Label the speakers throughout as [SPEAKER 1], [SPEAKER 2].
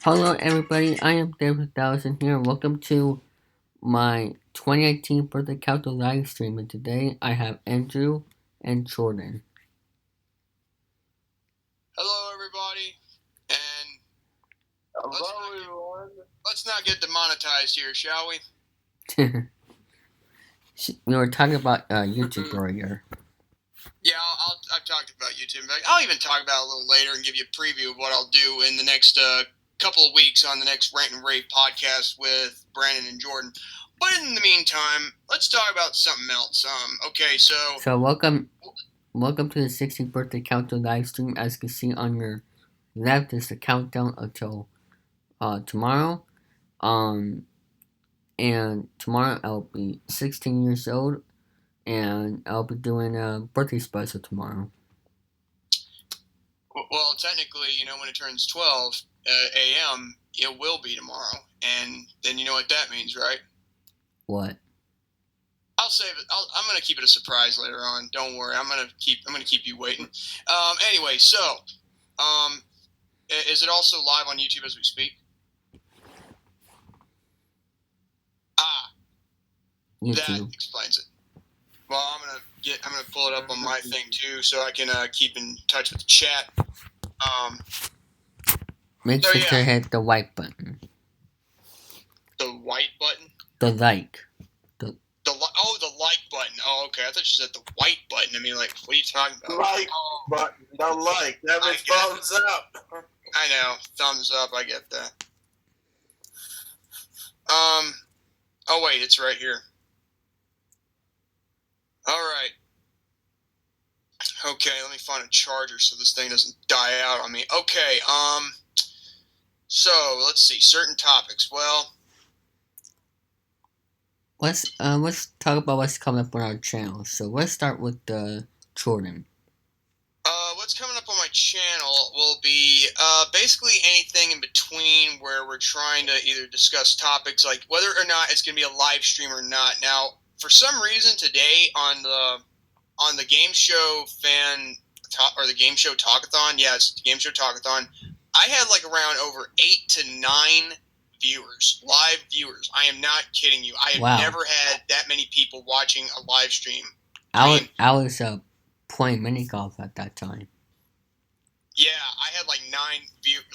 [SPEAKER 1] Hello everybody, I am David Dawson here. Welcome to my 2018 birthday countdown live stream, and today I have Andrew and Jordan.
[SPEAKER 2] Hello everybody, and
[SPEAKER 3] Hello everyone.
[SPEAKER 2] let's not get demonetized here, shall we?
[SPEAKER 1] We were talking about YouTube earlier.
[SPEAKER 2] Yeah, I've talked about YouTube. In fact, I'll even talk about it a little later and give you a preview of what I'll do in the next couple of weeks on the next Rant and Rave podcast with Brandon and Jordan. But in the meantime, let's talk about something else. Okay,
[SPEAKER 1] So welcome to the 16th birthday countdown live stream. As you can see on your left is the countdown until tomorrow. And tomorrow I'll be 16 years old, and I'll be doing a birthday special tomorrow.
[SPEAKER 2] Well, technically, when it turns 12 a.m., it will be tomorrow, and then you know what that means, right?
[SPEAKER 1] What?
[SPEAKER 2] I'll save it. I'm gonna keep it a surprise later on. Don't worry. I'm gonna keep you waiting. Anyway, so, is it also live on YouTube as we speak?
[SPEAKER 1] YouTube.
[SPEAKER 2] That explains it. Well, I'm gonna pull it up on my thing too, so I can keep in touch with the chat.
[SPEAKER 1] Make sure to hit the white button.
[SPEAKER 2] The white button?
[SPEAKER 1] The like.
[SPEAKER 2] The like button. Oh, okay. I thought you said the white button. I mean, like, what are you talking about?
[SPEAKER 3] Like button. The like. That means thumbs up.
[SPEAKER 2] I know. Thumbs up. I get that. Oh wait, it's right here. All right. Okay, let me find a charger so this thing doesn't die out on me. Okay. So let's see. Certain topics. Well,
[SPEAKER 1] let's talk about what's coming up on our channel. So let's start with Jordan.
[SPEAKER 2] What's coming up on my channel will be basically anything in between where we're trying to either discuss topics like whether or not it's going to be a live stream or not. Now, for some reason today on the game show or the game show talkathon, it's the game show talkathon, I had like around over 8 to 9 viewers, live viewers. I am not kidding you. I have never had that many people watching a live stream.
[SPEAKER 1] I was playing mini golf at that time.
[SPEAKER 2] Yeah, I had like 9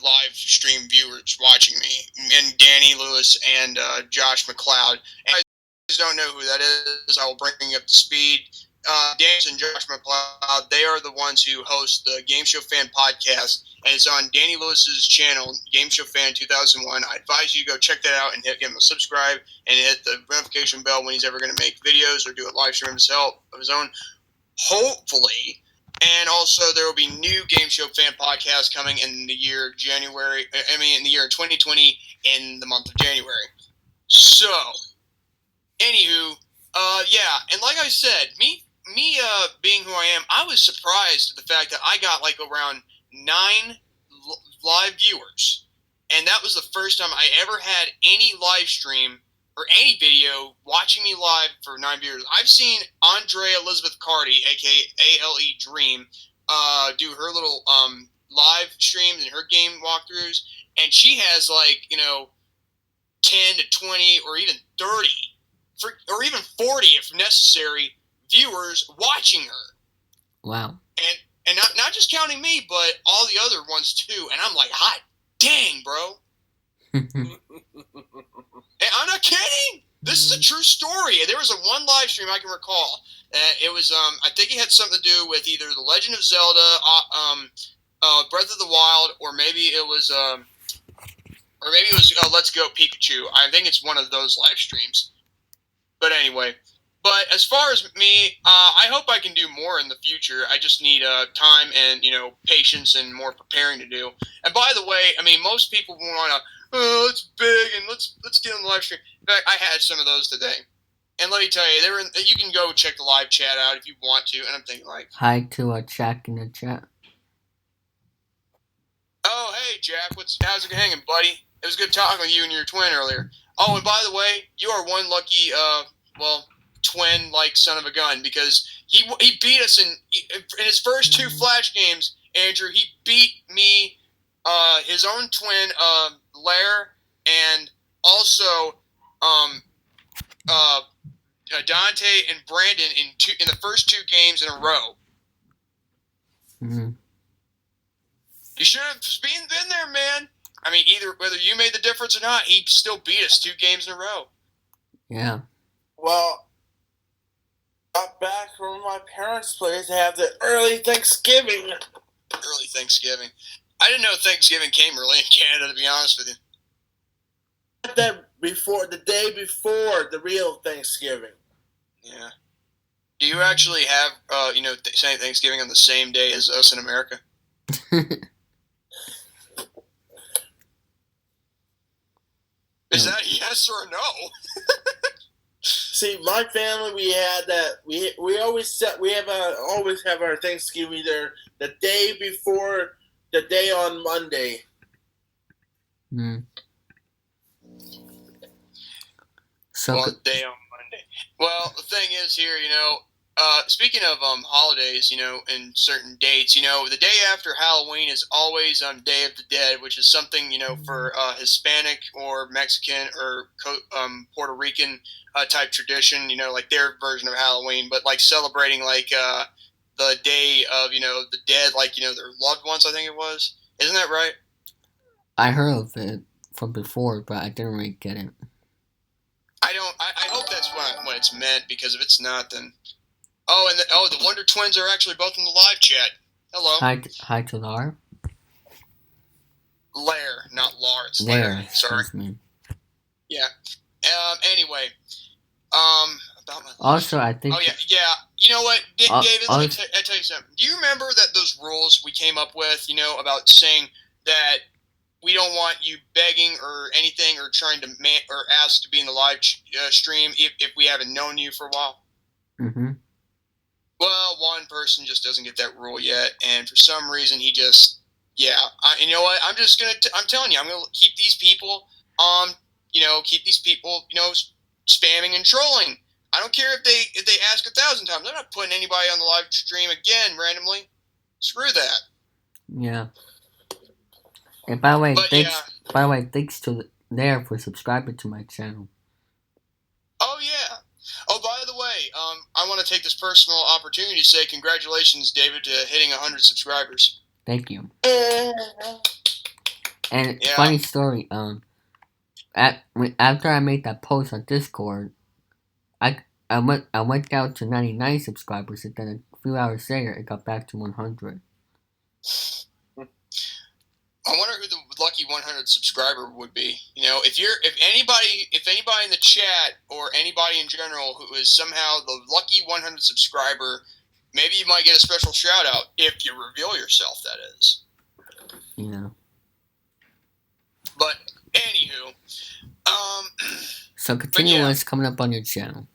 [SPEAKER 2] live stream viewers watching me, and Danny Lewis and Josh McLeod. And if you guys don't know who that is, I will bring you up to speed. Danny and Josh McLeod, they are the ones who host the Game Show Fan podcast, and it's on Danny Lewis's channel, Game Show Fan 2001. I advise you to go check that out and give him a subscribe and hit the notification bell when he's ever going to make videos or do a live stream of his own. Hopefully. And also, there will be new Game Show Fan podcasts coming in the year in the year 2020, in the month of January. So, anywho, and like I said, me being who I am, I was surprised at the fact that I got like around 9 live viewers, and that was the first time I ever had any live stream or any video watching me live for 9 viewers. I've seen Andrea Elizabeth Carty, aka ALE Dream, do her little live streams and her game walkthroughs, and she has 10 to 20 or even 30 or even 40 if necessary viewers watching her.
[SPEAKER 1] Wow.
[SPEAKER 2] And not just counting me, but all the other ones too. And I'm like, hot dang, bro. And I'm not kidding. This is a true story. There was one live stream I can recall. It was I think it had something to do with either The Legend of Zelda, Breath of the Wild, or maybe it was Let's Go Pikachu. I think it's one of those live streams. But anyway, as far as me, I hope I can do more in the future. I just need time and patience and more preparing to do. And by the way, I mean most people want to. Oh, it's big, and let's get on the live stream. In fact, I had some of those today, and let me tell you, you can go check the live chat out if you want to. And I'm thinking like,
[SPEAKER 1] hi to Jack in the chat.
[SPEAKER 2] Oh, hey Jack, how's it hanging, buddy? It was good talking with you and your twin earlier. Oh, and by the way, you are one lucky, twin like son of a gun, because he beat us in his first 2 Flash games. Andrew, he beat me. His own twin, Lair, and also Dante and Brandon in the first 2 games in a row.
[SPEAKER 1] Mm-hmm.
[SPEAKER 2] You should have been there, man. I mean, either whether you made the difference or not, he still beat us 2 games in a row.
[SPEAKER 1] Yeah.
[SPEAKER 3] Well, got back from my parents' place to have the early Thanksgiving.
[SPEAKER 2] Early Thanksgiving. I didn't know Thanksgiving came early in Canada, to be honest with you.
[SPEAKER 3] The day before the real Thanksgiving.
[SPEAKER 2] Yeah. Do you actually have, Thanksgiving on the same day as us in America? Is that a yes or a no?
[SPEAKER 3] See, my family, we had that. We always always have our Thanksgiving either the day before the day on Monday.
[SPEAKER 1] Mm. So
[SPEAKER 2] day on Monday. Well, the thing is here, speaking of holidays, and certain dates, the day after Halloween is always Day of the Dead, which is something, for Hispanic or Mexican or Puerto Rican type tradition, like their version of Halloween, but like celebrating like the day of, the dead, like, their loved ones, I think it was. Isn't that right?
[SPEAKER 1] I heard of it from before, but I didn't really get it.
[SPEAKER 2] I hope that's what it's meant, because if it's not, then... Oh, and the Wonder Twins are actually both in the live chat. Hello.
[SPEAKER 1] Hi to Lar.
[SPEAKER 2] Lair, not Lar. It's
[SPEAKER 1] Lair.
[SPEAKER 2] Sorry.
[SPEAKER 1] Excuse me.
[SPEAKER 2] Yeah. Anyway. About my...
[SPEAKER 1] Also, I think...
[SPEAKER 2] Oh, yeah. You know what, David, let me tell you something. Do you remember that those rules we came up with, about saying that we don't want you begging or anything or trying to or ask to be in the live stream if we haven't known you for a while?
[SPEAKER 1] Mm-hmm.
[SPEAKER 2] Well, one person just doesn't get that rule yet, and for some reason he just, and you know what? I'm just I'm telling you, I'm gonna keep these people, spamming and trolling. I don't care if they ask 1,000 times. I'm not putting anybody on the live stream again randomly. Screw that.
[SPEAKER 1] Yeah. And by the way, thanks to Lair for subscribing to my channel.
[SPEAKER 2] Oh yeah. Oh, by the way, I want to take this personal opportunity to say congratulations, David, to hitting 100 subscribers.
[SPEAKER 1] Thank you. And funny story, after I made that post on Discord, I went down to 99 subscribers, and then a few hours later, it got back to 100.
[SPEAKER 2] I wonder who the lucky 100 subscriber would be. If anybody in the chat or anybody in general who is somehow the lucky 100 subscriber, maybe you might get a special shout out if you reveal yourself. That is.
[SPEAKER 1] Yeah.
[SPEAKER 2] But anywho,
[SPEAKER 1] so continue what's coming up on your channel.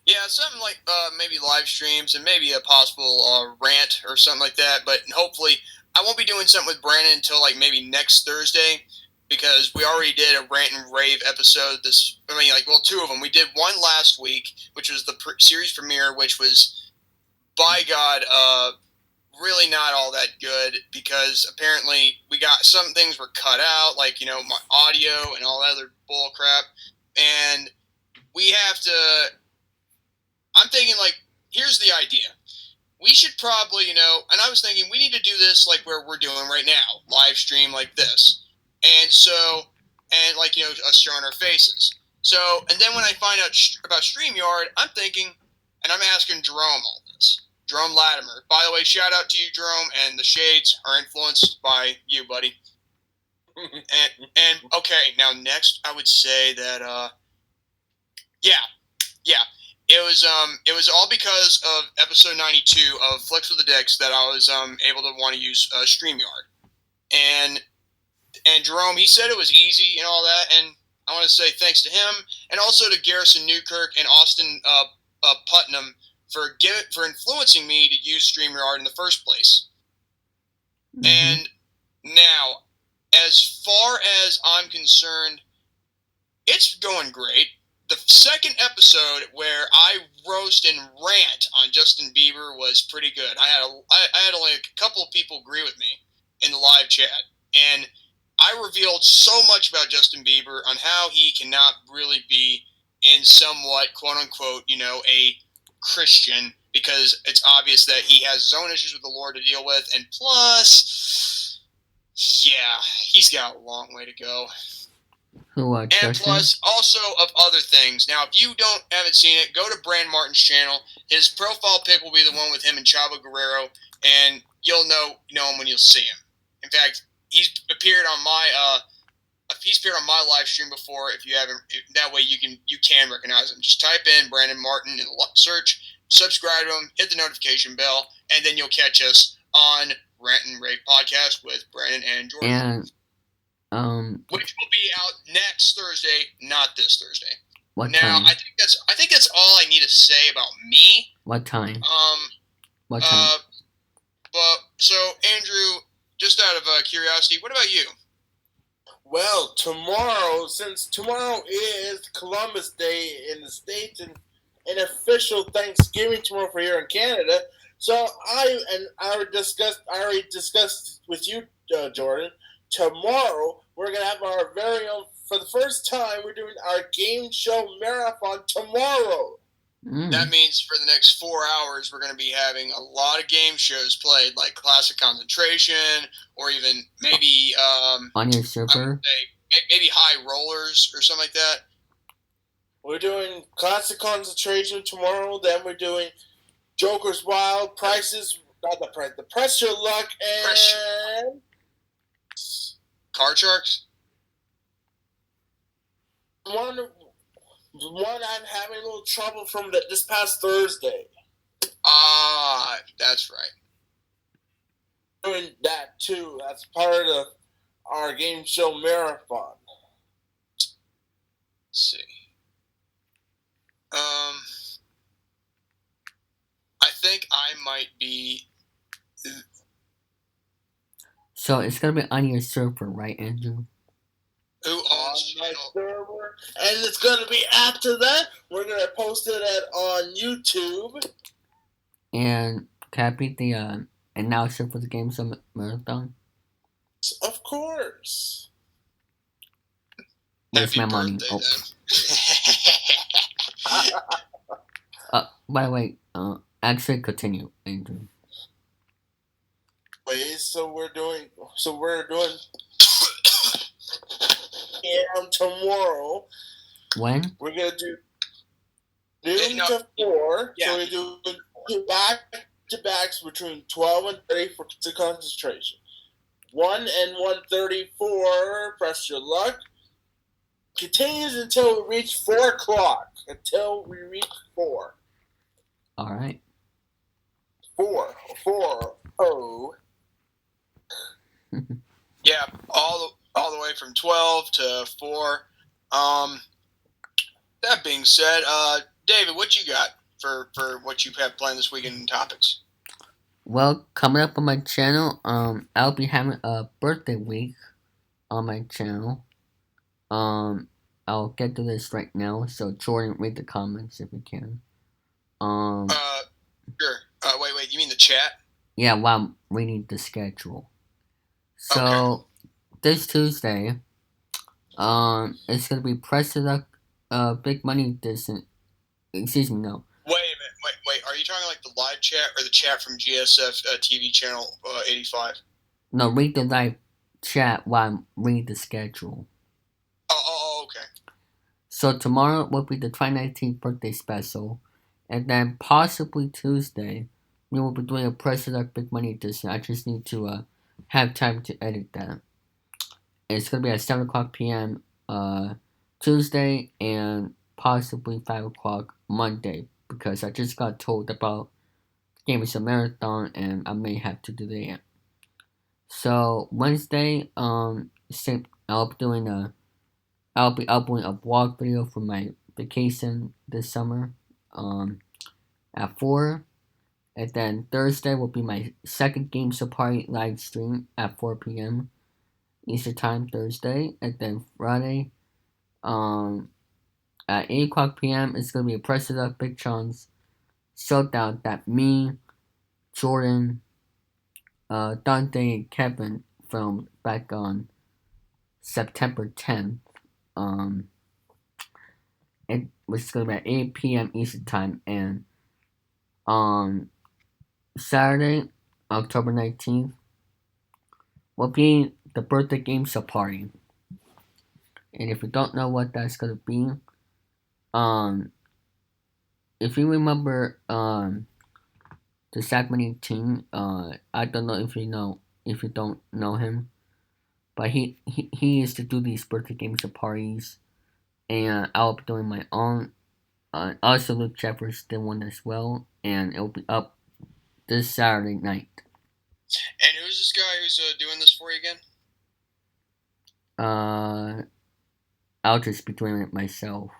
[SPEAKER 2] Yeah, something like maybe live streams and maybe a possible rant or something like that. But hopefully, I won't be doing something with Brandon until like maybe next Thursday, because we already did a rant and rave episode. 2 of them. We did one last week, which was the series premiere, which was, by God, really not all that good, because apparently we got some things were cut out, like my audio and all that other bull crap, and we have to. I'm thinking, like, here's the idea. We should probably, and I was thinking we need to do this like where we're doing right now, live stream like this. And so, and like, us showing our faces. So, and then when I find out about StreamYard, I'm thinking, and I'm asking Jerome all this. Jerome Latimer. By the way, shout out to you, Jerome, and the Shades are influenced by you, buddy. and okay, now next I would say that, yeah. It was all because of episode 92 of Flex with the Decks that I was able to want to use StreamYard. And Jerome, he said it was easy and all that, and I want to say thanks to him, and also to Garrison Newkirk and Austin Putnam for influencing me to use StreamYard in the first place. Mm-hmm. And now, as far as I'm concerned, it's going great. The second episode where I roast and rant on Justin Bieber was pretty good. I had only a couple of people agree with me in the live chat, and I revealed so much about Justin Bieber on how he cannot really be in somewhat, quote unquote, a Christian, because it's obvious that he has his own issues with the Lord to deal with, and plus, yeah, he's got a long way to go. And plus, also of other things. Now, if you haven't seen it, go to Brand Martin's channel. His profile pic will be the one with him and Chavo Guerrero, and you'll know him when you'll see him. In fact, he's appeared on my live stream before. If you haven't, that way you can recognize him. Just type in Brandon Martin in the search, subscribe to him, hit the notification bell, and then you'll catch us on Rant and Rave podcast with Brandon and Jordan. Which will be out next Thursday, not this Thursday.
[SPEAKER 1] What time?
[SPEAKER 2] I think that's all I need to say about me.
[SPEAKER 1] What time?
[SPEAKER 2] What time? But so Andrew, just out of curiosity, what about you?
[SPEAKER 3] Well, tomorrow, since tomorrow is Columbus Day in the States and an official Thanksgiving tomorrow for here in Canada, so I already discussed with you, Jordan. Tomorrow we're gonna have our very own. For the first time, we're doing our game show marathon tomorrow.
[SPEAKER 2] That means for the next 4 hours, we're going to be having a lot of game shows played, like Classic Concentration, or even maybe
[SPEAKER 1] on your server.
[SPEAKER 2] Maybe High Rollers or something like that.
[SPEAKER 3] We're doing Classic Concentration tomorrow. Then we're doing Joker's Wild, Prices, not the price, the Press Your Luck, and
[SPEAKER 2] Card Sharks.
[SPEAKER 3] One I'm having a little trouble from this past Thursday.
[SPEAKER 2] Ah, that's right.
[SPEAKER 3] Doing that too. That's part of our game show marathon.
[SPEAKER 2] Let's see. I think I might be.
[SPEAKER 1] So it's gonna be on your server, right, Andrew?
[SPEAKER 2] Who owns
[SPEAKER 3] my server, and it's gonna be after that. We're gonna post it on YouTube.
[SPEAKER 1] And can I be the announcer for the Game Show Marathon?
[SPEAKER 3] Of course.
[SPEAKER 1] Where's my money? By the way, actually continue, Andrew.
[SPEAKER 3] Wait, so we're doing tomorrow.
[SPEAKER 1] When?
[SPEAKER 3] We're gonna do noon to 4. Yeah. So we're doing back-to-backs between 12 and 30 for concentration. 1 and 1:30 for Press Your Luck. Continues until we reach 4 o'clock. Until we reach 4.
[SPEAKER 1] All right.
[SPEAKER 3] 4.
[SPEAKER 2] Yeah, all the way from 12 to 4. That being said, David, what you got for what you have planned this weekend in topics?
[SPEAKER 1] Well, coming up on my channel, I'll be having a birthday week on my channel. I'll get to this right now. So Jordan, read the comments if you can.
[SPEAKER 2] Sure. Wait. You mean the chat?
[SPEAKER 1] Yeah, while I'm reading the schedule. So this Tuesday, it's gonna be President, Big Money Edition. Excuse me, no.
[SPEAKER 2] Wait a minute. Wait. Are you talking like the live chat or the chat from GSF TV channel 85?
[SPEAKER 1] No, read the live chat while I'm reading the schedule.
[SPEAKER 2] Oh, okay.
[SPEAKER 1] So tomorrow will be the 2019 birthday special, and then possibly Tuesday, we will be doing a President Big Money Edition. I just need to have time to edit that. It's gonna be at 7 o'clock p.m. Tuesday and possibly 5 o'clock Monday, because I just got told about Game Show Marathon and I may have to do that. So Wednesday, I'll be uploading a vlog video for my vacation this summer, at 4. And then Thursday will be my second Game Show Party live stream at 4 p.m. Eastern Time Thursday. And then Friday, at 8 o'clock p.m. it's going to be a President Big Sean's showdown that me, Jordan, Dante, and Kevin filmed back on September 10th. It was going to be at 8 p.m. Eastern Time, and on Saturday, October 19th, will be the birthday game party. And if you don't know what that's going to be, um, if you remember, the Segment 18, I don't know if you don't know him, but he used to do these birthday games and parties, and I'll be doing my own. Also, Luke Jeffers did one as well, and it'll be up this Saturday night.
[SPEAKER 2] And who's this guy who's doing this for you again?
[SPEAKER 1] I'll just be doing it myself.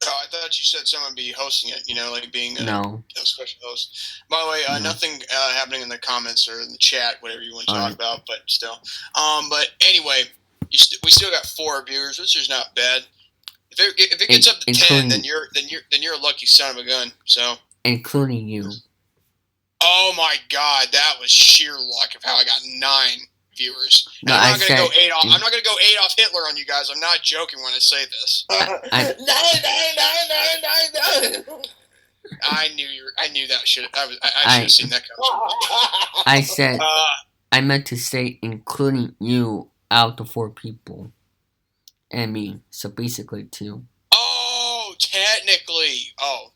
[SPEAKER 2] Oh, I thought you said someone would be hosting it, like being
[SPEAKER 1] No.
[SPEAKER 2] a special host. By the way,
[SPEAKER 1] No.
[SPEAKER 2] nothing happening in the comments or in the chat, whatever you want to talk about, but still. But anyway, we still got 4 viewers, which is not bad. If it gets up to 10, then you're a lucky son of a gun. So
[SPEAKER 1] including you.
[SPEAKER 2] Oh my God, that was sheer luck of how I got 9 viewers.
[SPEAKER 1] No,
[SPEAKER 2] I'm not gonna go 8 off. I'm not gonna go Adolf Hitler on you guys. I'm not joking when I say this.
[SPEAKER 3] No.
[SPEAKER 2] I knew that should. I should have seen that coming.
[SPEAKER 1] I said. I meant to say including you out of the 4 people, and me. So basically 2.
[SPEAKER 2] Oh, technically. Oh.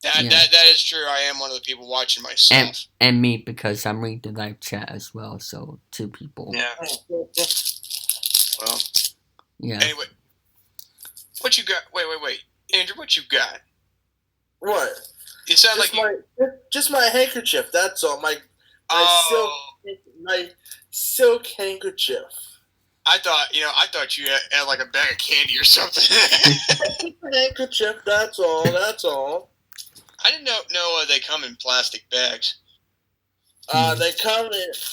[SPEAKER 2] That is true. I am one of the people watching myself.
[SPEAKER 1] And me, because I'm reading the live chat as well, so 2 people.
[SPEAKER 2] Yeah. Well.
[SPEAKER 1] Yeah.
[SPEAKER 2] Anyway. What you got? Wait. Andrew, what you got?
[SPEAKER 3] What?
[SPEAKER 2] It sounds like
[SPEAKER 3] just my handkerchief, that's all. My silk handkerchief.
[SPEAKER 2] I thought you had like a bag of candy or something.
[SPEAKER 3] Handkerchief, that's all.
[SPEAKER 2] I didn't know they come in plastic bags.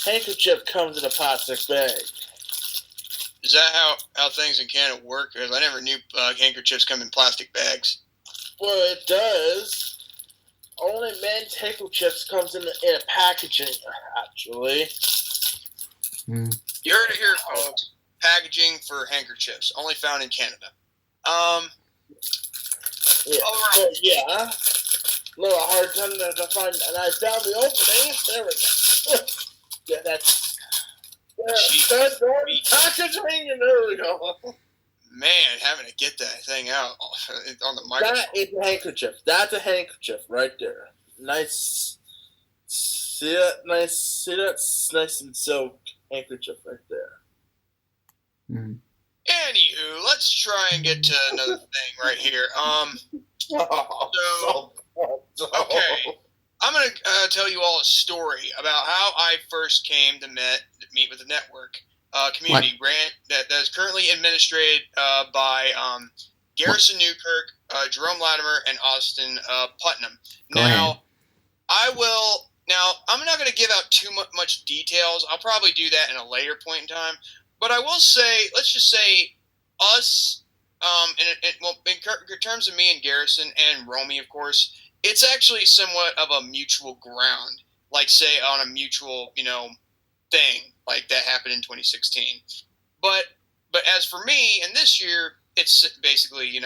[SPEAKER 3] Handkerchief comes in a plastic bag.
[SPEAKER 2] Is that how things in Canada work? Because I never knew handkerchiefs come in plastic bags.
[SPEAKER 3] Well, it does. Only men's handkerchiefs comes in a packaging, actually.
[SPEAKER 2] You heard it here, folks. Packaging for handkerchiefs, only found in Canada.
[SPEAKER 3] Yeah.
[SPEAKER 2] All right.
[SPEAKER 3] Yeah. A little hard time to find, and I found the opening. There we go. Yeah, that's packaging, and there we go.
[SPEAKER 2] Man, having to get that thing out on the microphone.
[SPEAKER 3] That is a handkerchief. That's a handkerchief right there. Nice. See that? Nice and silk handkerchief right there.
[SPEAKER 2] Anywho, let's try and get to another thing right here. Okay, I'm gonna tell you all a story about how I first came to meet with the network community grant that is currently administered by Garrison Newkirk, Jerome Latimer, and Austin Putnam. I'm not going to give out too much details. I'll probably do that in a later point in time. But I will say, let's just say, us, in terms of me and Garrison and Romy, of course, it's actually somewhat of a mutual ground. Like, say, on a mutual, thing like that happened in 2016. But as for me, and this year, it's basically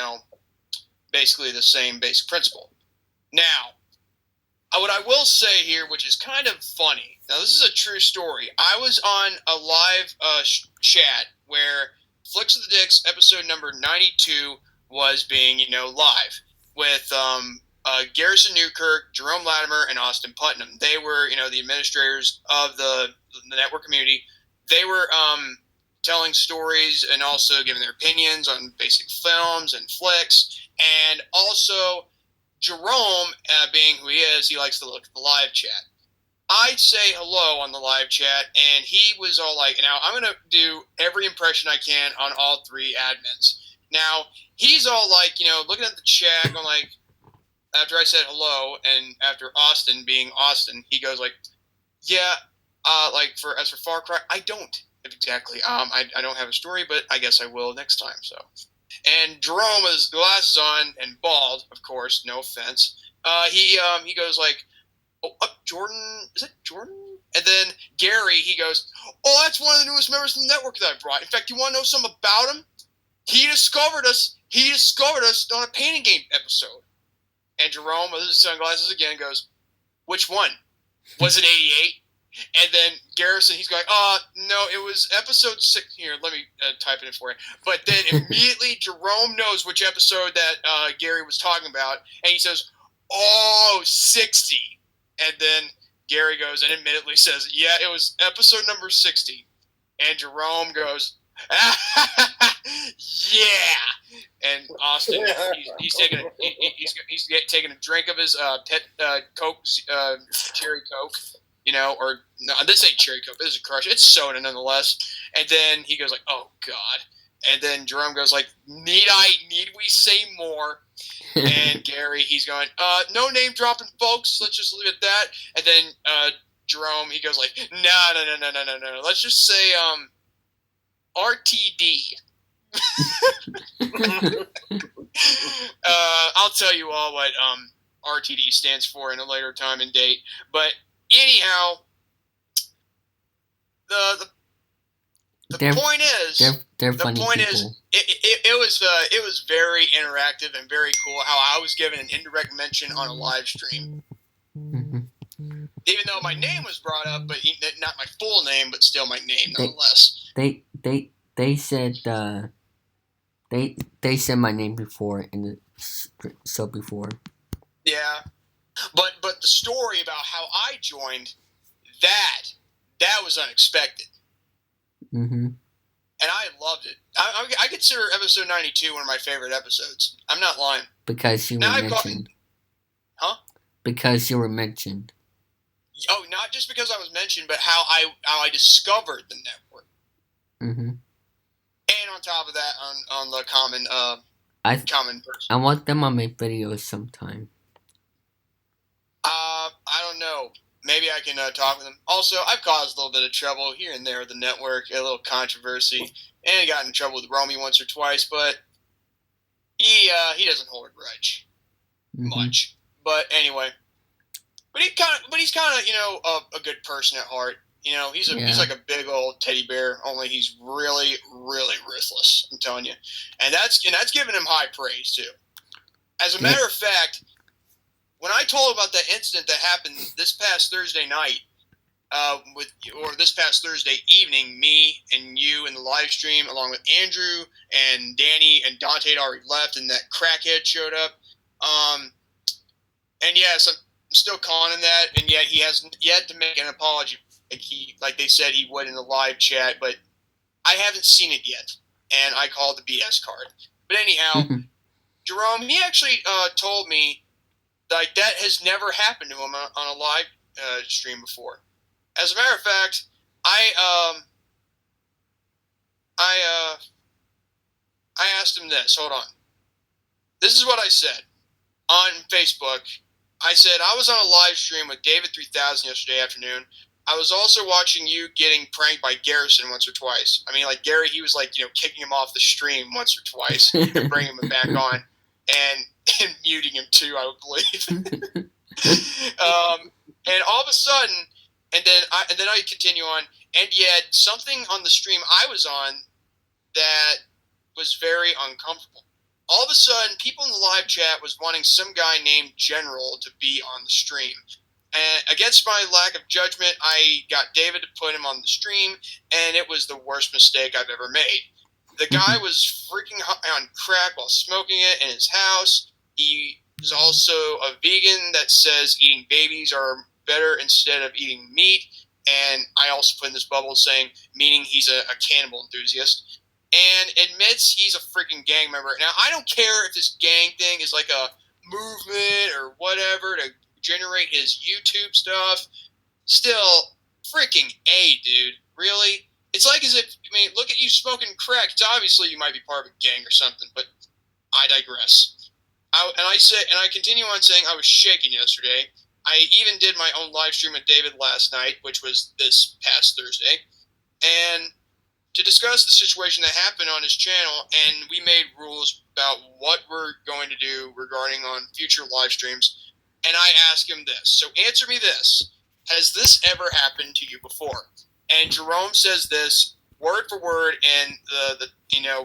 [SPEAKER 2] the same basic principle. Now, what I will say here, which is kind of funny. Now, this is a true story. I was on a live chat where Flicks of the Dicks episode number 92 was being, live with Garrison Newkirk, Jerome Latimer, and Austin Putnam. They were, the administrators of the network community. They were telling stories and also giving their opinions on basic films and flicks. And also, Jerome, being who he is, he likes to look at the live chat. I'd say hello on the live chat, and he was all like, now I'm going to do every impression I can on all 3 admins. Now, he's all like, looking at the chat, going like, after I said hello, and after Austin being Austin, he goes like, yeah, as for Far Cry, I don't exactly. I don't have a story, but I guess I will next time. So, and Jerome with his glasses on and bald, of course, no offense. He goes like, oh, Jordan, is it Jordan? And then Gary, he goes, "Oh, that's one of the newest members of the network that I brought. In fact, you want to know something about him? He discovered us on a painting game episode." And Jerome, with his sunglasses again, goes, "Which one? Was it 88?" And then Garrison, he's going, no, it was episode 6. Here, let me type it in for you. But then immediately Jerome knows which episode that Gary was talking about, and he says, "Oh, 60." And then Gary goes and admittedly says, "Yeah, it was episode number 60." And Jerome goes, "Yeah." And Austin, he's taking a drink of his pet Coke, cherry Coke. Or no, this ain't cherry Coke. This is Crush. It's soda nonetheless. And then he goes like, "Oh God." And then Jerome goes like, Need we say more?" And Gary, he's going, "No name dropping, folks. Let's just leave it at that." And then Jerome, he goes like, No. Let's just say RTD. I'll tell you all what RTD stands for in a later time and date. But anyhow, the point is,
[SPEAKER 1] they're funny people.
[SPEAKER 2] It was very interactive and very cool how I was given an indirect mention on a live stream.
[SPEAKER 1] Mm-hmm.
[SPEAKER 2] Even though my name was brought up, but not my full name, but still my name nonetheless.
[SPEAKER 1] They said they said my name before in the show before.
[SPEAKER 2] Yeah, but the story about how I joined that was unexpected.
[SPEAKER 1] Mm-hmm.
[SPEAKER 2] And I loved it. I consider episode 92 one of my favorite episodes. I'm not lying.
[SPEAKER 1] Because you were mentioned.
[SPEAKER 2] Huh?
[SPEAKER 1] Because you were mentioned.
[SPEAKER 2] Oh, not just because I was mentioned, but how I discovered the network.
[SPEAKER 1] Mm-hmm.
[SPEAKER 2] And on top of that, on the common common person.
[SPEAKER 1] I want them on my videos sometime.
[SPEAKER 2] I don't know. Maybe I can talk with them. Also, I've caused a little bit of trouble here and there with the network, a little controversy, and I got in trouble with Romy once or twice, but he doesn't hold a grudge much. But anyway, he's kind of a good person at heart. He's like a big old teddy bear, only he's really, really ruthless. I'm telling you, and that's giving him high praise too. As a matter of fact, when I told about that incident that happened this past Thursday night, this past Thursday evening, me and you in the live stream, along with Andrew and Danny and Dante had already left, and that crackhead showed up. And yes, I'm still calling him that, and yet he hasn't yet to make an apology, like they said he would in the live chat, but I haven't seen it yet, and I called the BS card. But anyhow, Jerome, he actually told me like that has never happened to him on a live stream before. As a matter of fact, I asked him this. Hold on. This is what I said on Facebook. I said I was on a live stream with David 3000 yesterday afternoon. I was also watching you getting pranked by Garrison once or twice. I mean, like Gary, he was like kicking him off the stream once or twice and bringing him back on, and muting him too, I would believe. And all of a sudden, and then I continue on, and yet something on the stream I was on that was very uncomfortable. All of a sudden, people in the live chat was wanting some guy named General to be on the stream. And against my lack of judgment, I got David to put him on the stream, and it was the worst mistake I've ever made. The guy was freaking on crack while smoking it in his house. He is also a vegan that says eating babies are better instead of eating meat. And I also put in this bubble saying, meaning he's a cannibal enthusiast. And admits he's a freaking gang member. Now, I don't care if this gang thing is like a movement or whatever to generate his YouTube stuff. Still, freaking A, dude. Really? It's like as if, look at you smoking crack. It's obviously you might be part of a gang or something, but I digress. I continue on saying I was shaking yesterday. I even did my own live stream with David last night, which was this past Thursday, and to discuss the situation that happened on his channel, and we made rules about what we're going to do regarding on future live streams. And I asked him this. So answer me this. has this ever happened to you before? And Jerome says this word for word and the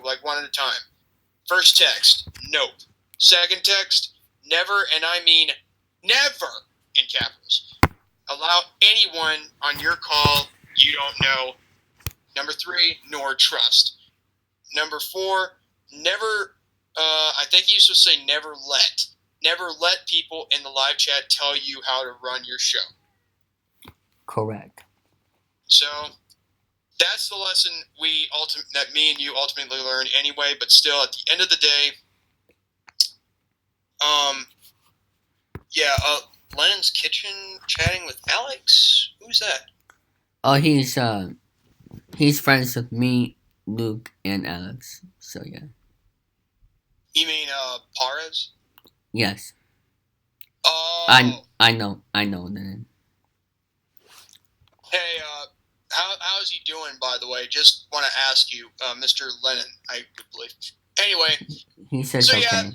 [SPEAKER 2] like one at a time. First text, nope. Second text, never, and I mean never in capitals. Allow anyone on your call you don't know. Number 3, nor trust. Number 4, never, I think he used to say never let. Never let people in the live chat tell you how to run your show.
[SPEAKER 1] Correct.
[SPEAKER 2] So that's the lesson that me and you ultimately learned anyway. But still, at the end of the day, Lennon's Kitchen chatting with Alex. Who's that?
[SPEAKER 1] Oh, he's friends with me, Luke, and Alex. So yeah.
[SPEAKER 2] You mean Parez?
[SPEAKER 1] Yes.
[SPEAKER 2] Oh.
[SPEAKER 1] I know, Lennon.
[SPEAKER 2] Hey, how's he doing, by the way? Just want to ask you, Mr. Lennon, I believe. Anyway.
[SPEAKER 1] He says
[SPEAKER 2] so,
[SPEAKER 1] okay.
[SPEAKER 2] Yeah,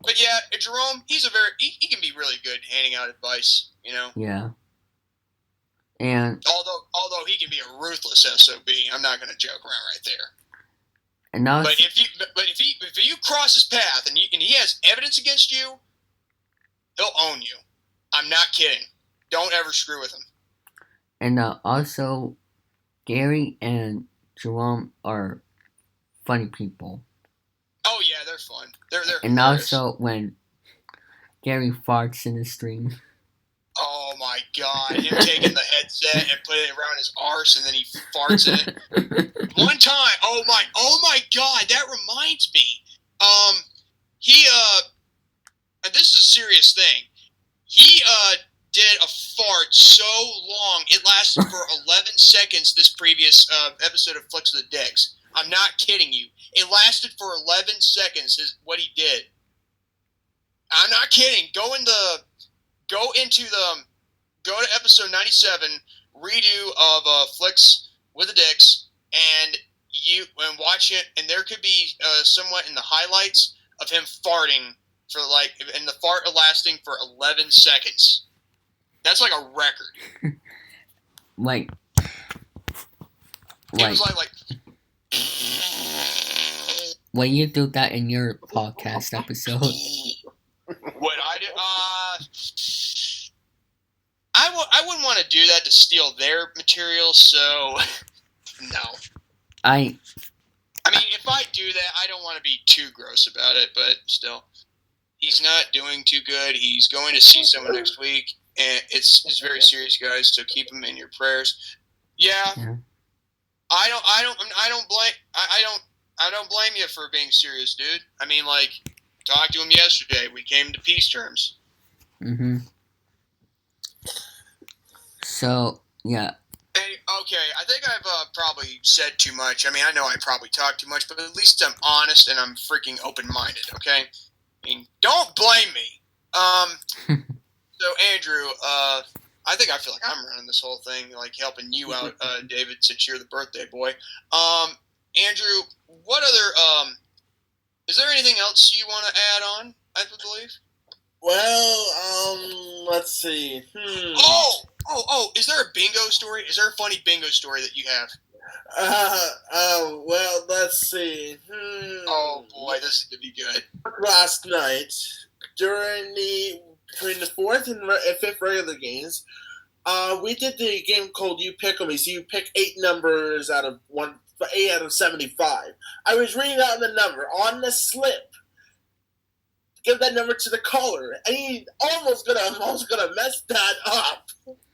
[SPEAKER 2] but yeah, Jerome, he can be really good handing out advice, you know?
[SPEAKER 1] Yeah. And
[SPEAKER 2] although he can be a ruthless SOB, I'm not going to joke around right there.
[SPEAKER 1] And now,
[SPEAKER 2] but if you cross his path and he has evidence against you, he'll own you. I'm not kidding. Don't ever screw with him.
[SPEAKER 1] And also, Gary and Jerome are funny people.
[SPEAKER 2] Oh yeah, they're fun. They're
[SPEAKER 1] and
[SPEAKER 2] hilarious.
[SPEAKER 1] Also when Gary farts in the stream.
[SPEAKER 2] Oh my god, him taking the headset and putting it around his arse and then he farts in it. One time, oh my god, that reminds me. And this is a serious thing. He did a fart so long it lasted for 11 seconds. This previous episode of Flicks of the Dicks. I'm not kidding you. It lasted for 11 seconds. What he did. I'm not kidding. Go to episode 97 redo of Flicks with the Dicks and watch it. And there could be somewhat in the highlights of him farting and the fart lasting for 11 seconds. That's like a record.
[SPEAKER 1] Like
[SPEAKER 2] it was like
[SPEAKER 1] when you do that in your podcast episode.
[SPEAKER 2] What I do? I wouldn't want to do that to steal their material. So no. I mean, if I do that, I don't want to be too gross about it. But still, he's not doing too good. He's going to see someone next week, and it's very serious, guys. So keep him in your prayers. Yeah. I don't blame you for being serious, dude. I mean, like, talked to him yesterday. We came to peace terms.
[SPEAKER 1] Mm-hmm. So, yeah.
[SPEAKER 2] Hey, okay, I think I've probably said too much. I mean, I know I probably talked too much, but at least I'm honest and I'm freaking open-minded, okay? I mean, don't blame me. So, Andrew, I feel like I'm running this whole thing, like helping you out, David, since you're the birthday boy. Andrew, what other, is there anything else you want to add on, I believe?
[SPEAKER 3] Well, let's see.
[SPEAKER 2] Oh, is there a bingo story? Is there a funny bingo story that you have?
[SPEAKER 3] Well, let's see.
[SPEAKER 2] Oh, boy, this is going to be good.
[SPEAKER 3] Last night, between the fourth and fifth regular games, we did the game called You Pick 'Em. So you pick 8 numbers out of 75. I was reading out the number on the slip. Give that number to the caller, and he almost gonna mess that up.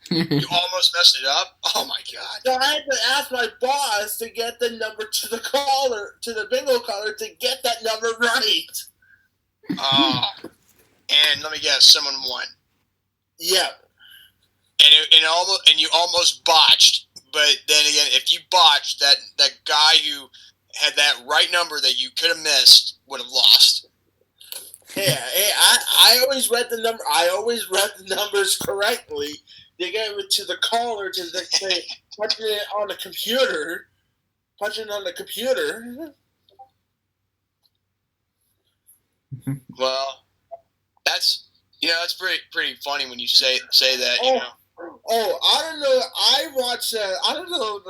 [SPEAKER 2] You almost messed it up? Oh my god!
[SPEAKER 3] So I had to ask my boss to get the number to the caller, to the bingo caller, to get that number right.
[SPEAKER 2] And let me guess, someone won.
[SPEAKER 3] Yeah.
[SPEAKER 2] And you almost botched, but then again, if you botched, that guy who had that right number that you could have missed would have lost.
[SPEAKER 3] Yeah, I always read the number. I always read the numbers correctly. They gave it to the caller to say, punching it on the computer.
[SPEAKER 2] Well, that's pretty funny when you say that. You know.
[SPEAKER 3] Oh, I don't know. I watched. I don't know.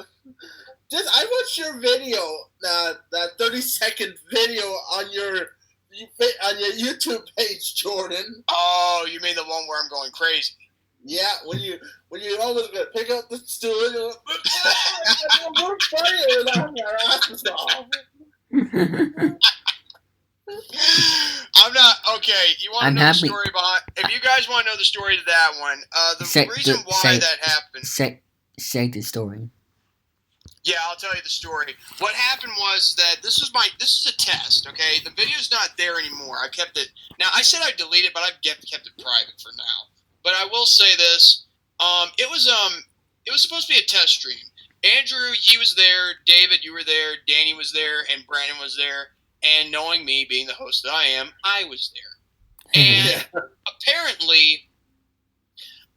[SPEAKER 3] I watched your video, that 30-second video on your YouTube page, Jordan.
[SPEAKER 2] Oh, you mean the one where I'm going crazy?
[SPEAKER 3] Yeah, when you always gonna pick up the stool, you're funny laughing our asses off.
[SPEAKER 2] I'm not okay. You want to know the story behind? If you guys want to know the story to that one, the reason why that happened.
[SPEAKER 1] Say the story.
[SPEAKER 2] Yeah, I'll tell you the story. What happened was that this is a test. Okay, the video's not there anymore. I kept it. Now I said I'd delete it, but I've kept it private for now. But I will say this: it was supposed to be a test stream. Andrew, he was there. David, you were there. Danny was there, and Brandon was there. And knowing me, being the host that I am, I was there. And apparently,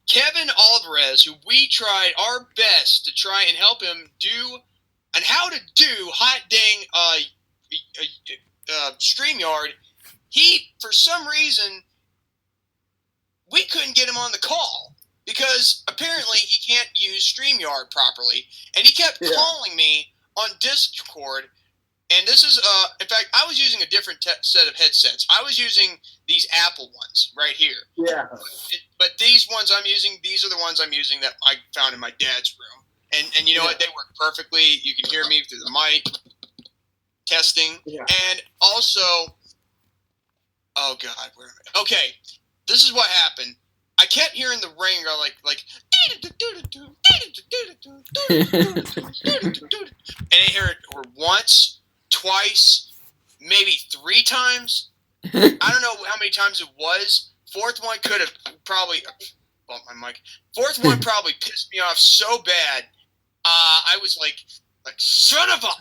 [SPEAKER 2] Kevin Alvarez, who we tried our best to try and help him do and how to do hot dang StreamYard, he, for some reason, we couldn't get him on the call because apparently he can't use StreamYard properly. And he kept calling me on Discord. And this is, in fact, I was using a different set of headsets. I was using these Apple ones right here.
[SPEAKER 3] Yeah.
[SPEAKER 2] But these ones I'm using, these are the ones I'm using that I found in my dad's room. And you know what? They work perfectly. You can hear me through the mic. Testing. Yeah. And also, oh, God, where am I? Okay, this is what happened. I kept hearing the ring go like and I heard it once, twice, maybe 3 times. I don't know how many times it was. Fourth one could have probably bumped my mic. Fourth one probably pissed me off so bad. I was like son of a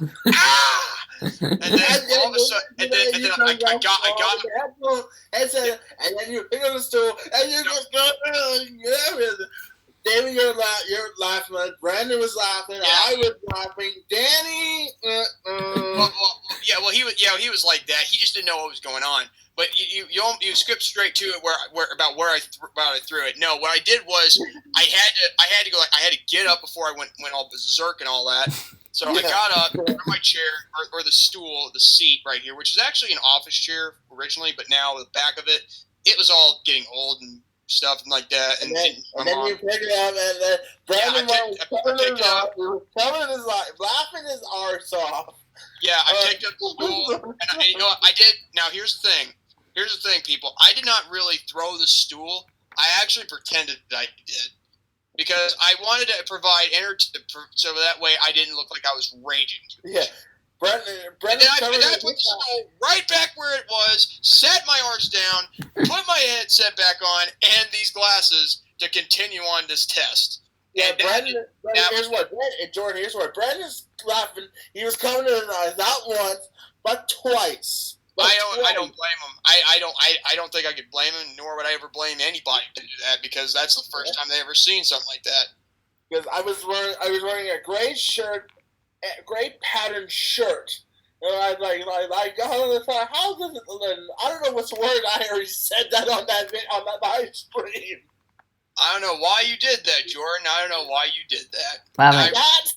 [SPEAKER 2] and then all of a sudden, and then I got
[SPEAKER 3] headset, and then you pick up the stool, and you just go. David, you're laughing. Brandon was laughing. Yeah. I was laughing. Danny.
[SPEAKER 2] Well, he was like that. He just didn't know what was going on. But you skipped straight to it where I threw it. No, what I did was I had to go. I had to get up before I went all berserk and all that. So I got up from my chair or the stool, the seat right here, which is actually an office chair originally, but now the back of it was all getting old and stuff and like that. And then you pick it up, and then Brandon was
[SPEAKER 3] laughing his arse off.
[SPEAKER 2] Yeah, I picked up the stool, and you know what I did? Now here's the thing. Here's the thing, people. I did not really throw the stool. I actually pretended that I did. Because I wanted to provide so that way I didn't look like I was raging.
[SPEAKER 3] Yeah. Brandon
[SPEAKER 2] and then I put the stool right back where it was, sat my arms down, put my headset back on, and these glasses to continue on this test.
[SPEAKER 3] Yeah, Brandon, Jordan, here's what. Brandon's laughing. He was coming in not once, but twice.
[SPEAKER 2] I don't blame him. I don't think I could blame him, nor would I ever blame anybody to do that because that's the first time they ever seen something like that.
[SPEAKER 3] Because I was wearing a gray shirt, a gray patterned shirt. And I was like, how does it? I don't know what's the word. I already said that on that live stream.
[SPEAKER 2] I don't know why you did that, Jordan. I don't know why you did that.
[SPEAKER 1] Wow,
[SPEAKER 3] that's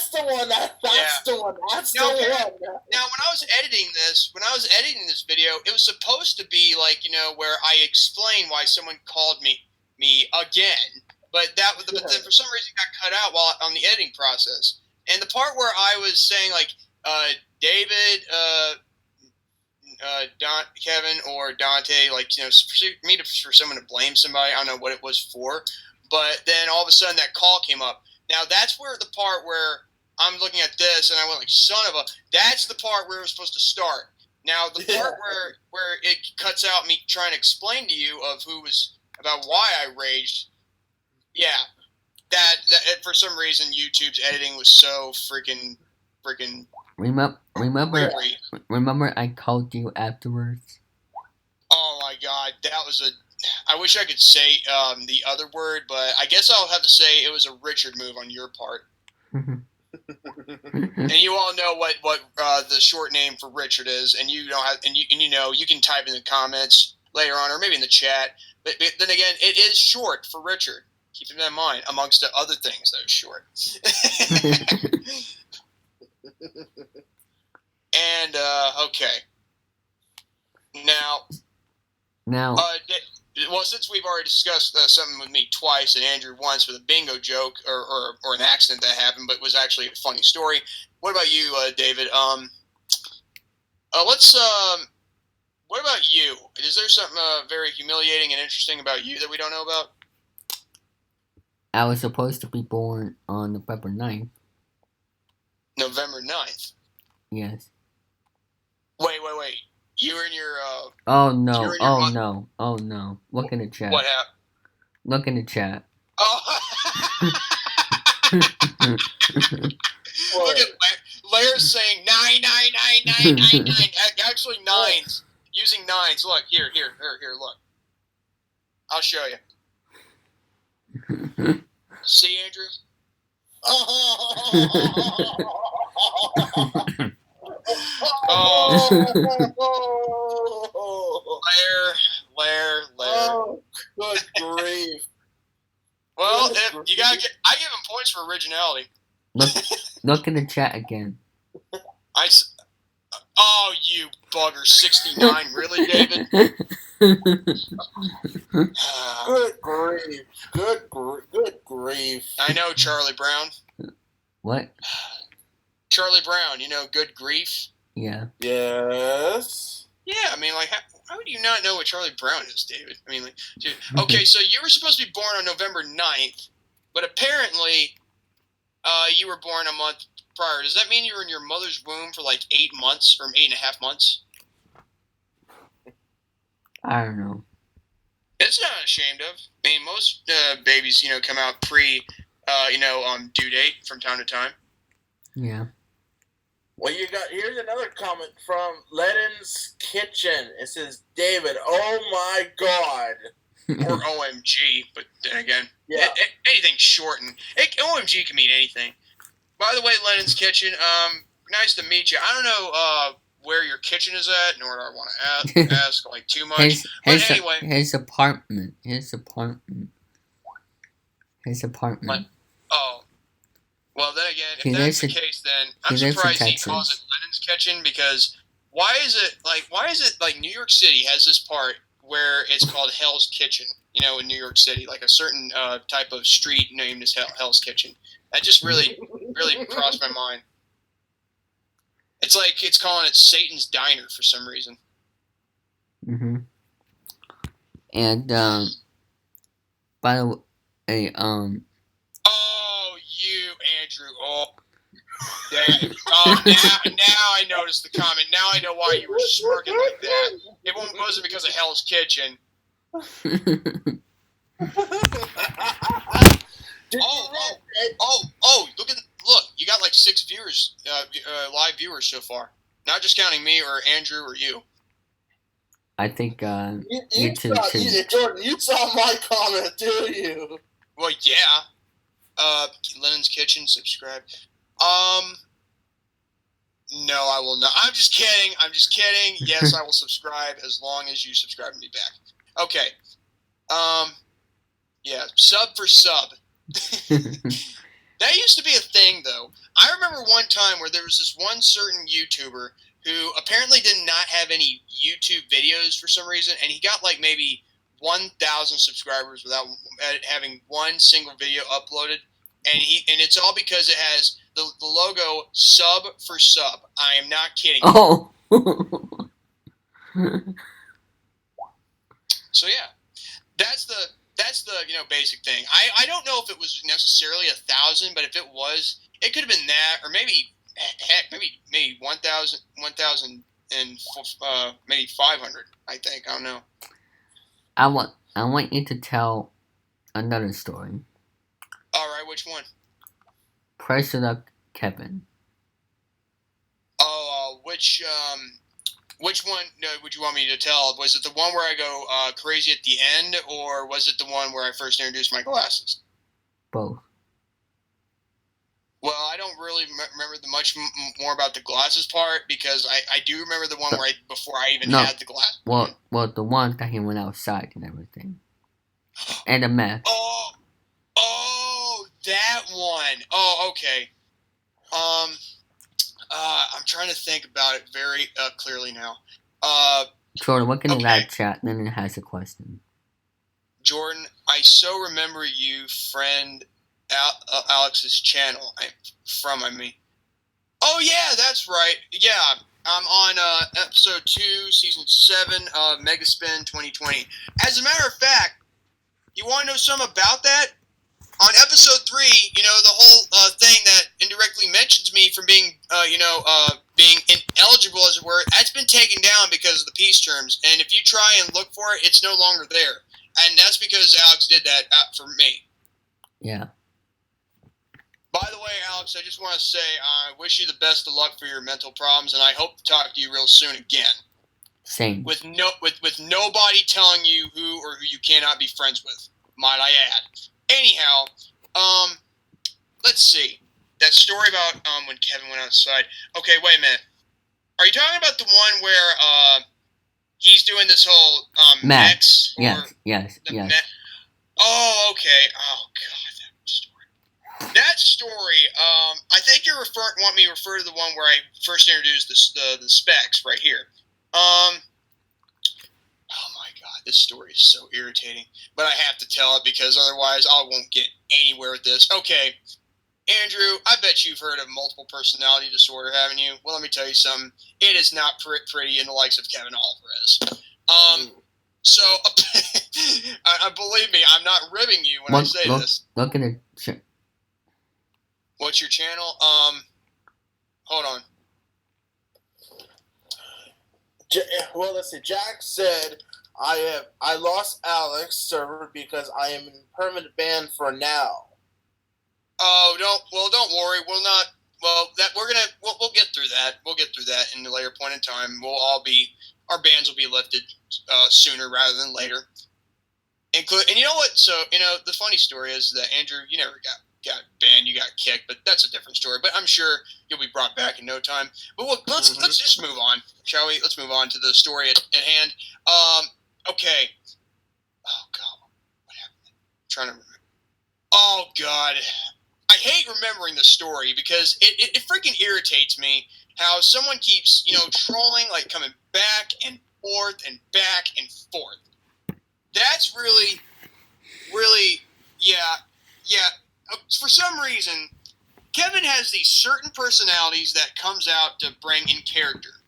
[SPEAKER 3] the one. That's the one.
[SPEAKER 2] Now, when I was editing this video, it was supposed to be like, where I explain why someone called me again. But then for some reason it got cut out while on the editing process. And the part where I was saying like David, Kevin or Dante, for someone to blame somebody, I don't know what it was for, but then all of a sudden that call came up. Now that's where the part where I'm looking at this and I went like, son of a, that's the part where it was supposed to start. Now the part where it cuts out me trying to explain to you of about why I raged, that for some reason YouTube's editing was so freaking.
[SPEAKER 1] Remember I called you afterwards?
[SPEAKER 2] Oh my God, that was I wish I could say the other word, but I guess I'll have to say it was a Richard move on your part. And you all know what the short name for Richard is, and you don't have, and you can type in the comments later on, or maybe in the chat. But then again, it is short for Richard. Keep that in mind, amongst the other things that are short. And, okay. Now, well, since we've already discussed something with me twice and Andrew once with a bingo joke or an accident that happened, but was actually a funny story. What about you, David? What about you? Is there something very humiliating and interesting about you that we don't know about?
[SPEAKER 1] I was supposed to be born on November 9th.
[SPEAKER 2] November 9th?
[SPEAKER 1] Yes.
[SPEAKER 2] Wait. You were in your,
[SPEAKER 1] oh no, oh no. Look in the chat.
[SPEAKER 2] What happened?
[SPEAKER 1] Look in the chat.
[SPEAKER 2] Oh. Look at Lair's saying 9. Actually, nines. Using nines. Look, here, look. I'll show you. See, Andrew? Oh. Lair.
[SPEAKER 3] Oh, good grief.
[SPEAKER 2] Well, I give him points for originality.
[SPEAKER 1] Look in the chat again.
[SPEAKER 2] Oh, you bugger! 69, really, David?
[SPEAKER 3] Good grief! Good grief!
[SPEAKER 2] I know, Charlie Brown.
[SPEAKER 1] What?
[SPEAKER 2] Charlie Brown, you know, good grief.
[SPEAKER 1] Yeah.
[SPEAKER 3] Yes.
[SPEAKER 2] Yeah, I mean, like, how would you not know what Charlie Brown is, David? I mean, like, dude. Okay, so you were supposed to be born on November 9th, but apparently, you were born a month prior. Does that mean you were in your mother's womb for like 8 months or 8.5 months?
[SPEAKER 1] I don't know.
[SPEAKER 2] It's not ashamed of. I mean, most babies, come out pre, due date from time to time.
[SPEAKER 1] Yeah.
[SPEAKER 3] Well, here's another comment from Lennon's Kitchen. It says, David, oh my God.
[SPEAKER 2] Or OMG, but then again,
[SPEAKER 3] yeah.
[SPEAKER 2] Anything shortened. OMG can mean anything. By the way, Lennon's Kitchen, nice to meet you. I don't know where your kitchen is at, nor do I want to ask like too much. Anyway.
[SPEAKER 1] His apartment.
[SPEAKER 2] Oh. Well, then again, if that's the case, then I'm surprised he calls it Lennon's Kitchen, because why is it like New York City has this part where it's called Hell's Kitchen, in New York City, like a certain type of street named as Hell's Kitchen. That just really crossed my mind. It's like it's calling it Satan's Diner for some reason.
[SPEAKER 1] Mm-hmm. And, by the way,
[SPEAKER 2] Oh, you, Andrew. Oh. Now I noticed the comment. Now I know why you were smirking like that. It wasn't because of Hell's Kitchen. Look, you got like 6 viewers, live viewers so far. Not just counting me or Andrew or you.
[SPEAKER 1] I think YouTube too.
[SPEAKER 3] Jordan, you saw my comment, do you?
[SPEAKER 2] Well, yeah. Lennon's Kitchen, subscribe. No, I will not. I'm just kidding. Yes, I will subscribe as long as you subscribe to me back. Okay. Yeah, sub for sub. That used to be a thing, though. I remember one time where there was this one certain YouTuber who apparently did not have any YouTube videos for some reason, and he got like maybe 1,000 subscribers without having one single video uploaded, and it's all because it has the logo sub for sub. I am not kidding.
[SPEAKER 1] Oh.
[SPEAKER 2] So yeah, that's the basic thing. I don't know if it was necessarily 1,000, but if it was, it could have been that, or maybe 1,000, and maybe 500. I think, I don't know.
[SPEAKER 1] I want you to tell another story.
[SPEAKER 2] All right, which one?
[SPEAKER 1] President Kevin.
[SPEAKER 2] Oh, which one would you want me to tell? Was it the one where I go crazy at the end, or was it the one where I first introduced my glasses?
[SPEAKER 1] Both.
[SPEAKER 2] Well, I don't really remember much more about the glasses part, because I do remember the one where before I even had the glasses.
[SPEAKER 1] Well, the one that he went outside and everything, and the meth.
[SPEAKER 2] Oh, Oh, that one. Oh, okay. I'm trying to think about it very clearly now.
[SPEAKER 1] Jordan, look in the
[SPEAKER 2] Okay.
[SPEAKER 1] live chat, then it has a question.
[SPEAKER 2] Jordan, I so remember you friend Alex's channel. I mean. Oh, yeah, that's right. Yeah, I'm on episode 2, season 7 of Megaspin 2020. As a matter of fact, you want to know something about that? On episode 3, the whole thing that indirectly mentions me from being, being ineligible, as it were, that's been taken down because of the peace terms. And if you try and look for it, it's no longer there. And that's because Alex did that for me.
[SPEAKER 1] Yeah.
[SPEAKER 2] By the way, Alex, I just want to say I wish you the best of luck for your mental problems, and I hope to talk to you real soon again.
[SPEAKER 1] Same.
[SPEAKER 2] With nobody telling you who or who you cannot be friends with, might I add. Anyhow, let's see. That story about when Kevin went outside. Okay, wait a minute. Are you talking about the one where he's doing this whole Mex?
[SPEAKER 1] Yes.
[SPEAKER 2] Oh, okay. Oh, God, that story. That story, I think want me to refer to the one where I first introduced the specs right here. Oh my God, this story is so irritating. But I have to tell it because otherwise I won't get anywhere with this. Okay, Andrew, I bet you've heard of multiple personality disorder, haven't you? Well, let me tell you something. It is not pretty in the likes of Kevin Alvarez. So, believe me, I'm not ribbing you when I say this.
[SPEAKER 1] Look at the
[SPEAKER 2] What's your channel? Hold on.
[SPEAKER 3] Well, let's see. Jack said, I lost Alex server because I am in permanent ban for now.
[SPEAKER 2] Oh, don't worry. We'll not. Well, we'll get through that. We'll get through that in a later point in time. Our bans will be lifted sooner rather than later. And you know what? So the funny story is that Andrew, you never got banned. You got kicked, but that's a different story. But I'm sure you'll be brought back in no time. But let's just move on, shall we? Let's move on to the story at hand. Okay. Oh God, what happened? I'm trying to remember. Oh God. I hate remembering the story because it freaking irritates me how someone keeps, trolling, like coming back and forth and back and forth. That's really, yeah. For some reason, Kevin has these certain personalities that comes out to bring in character.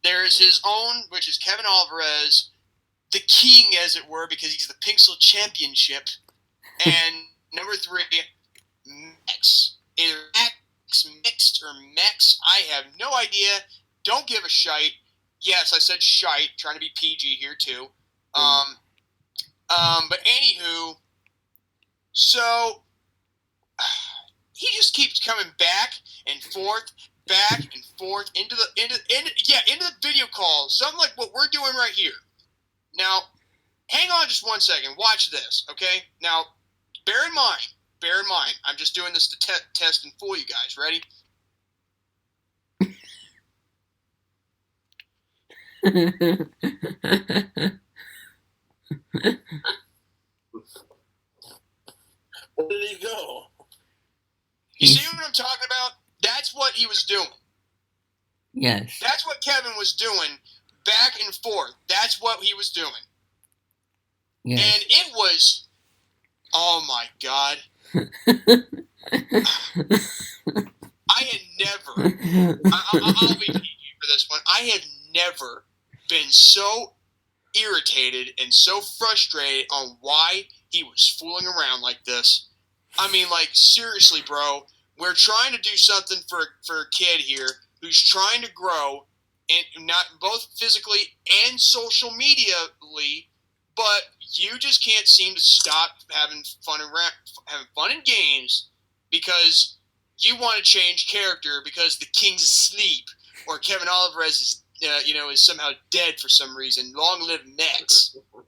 [SPEAKER 2] There is his own, which is Kevin Alvarez, the king, as it were, because he's the Pixel Championship. And number 3, Mex. Either Max, Mixed, or Mex. I have no idea. Don't give a shite. Yes, I said shite. Trying to be PG here, too. But anywho, so he just keeps coming back and forth into the video call. Something like what we're doing right here. Now, hang on just one second. Watch this, okay? Now, bear in mind, I'm just doing this to test and fool you guys. Ready?
[SPEAKER 3] Where did he go?
[SPEAKER 2] You see what I'm talking about? That's what he was doing.
[SPEAKER 1] Yes.
[SPEAKER 2] That's what Kevin was doing, back and forth. That's what he was doing.
[SPEAKER 1] Yes.
[SPEAKER 2] And it was, oh my God. I had never, I'll be PG for this one, I have never been so irritated and so frustrated on why he was fooling around like this. I mean, like, seriously, bro, we're trying to do something for a kid here who's trying to grow, and not both physically and social medially, but you just can't seem to stop having fun in games because you want to change character because the king's asleep or Kevin Alvarez is is somehow dead for some reason. Long live Mex. God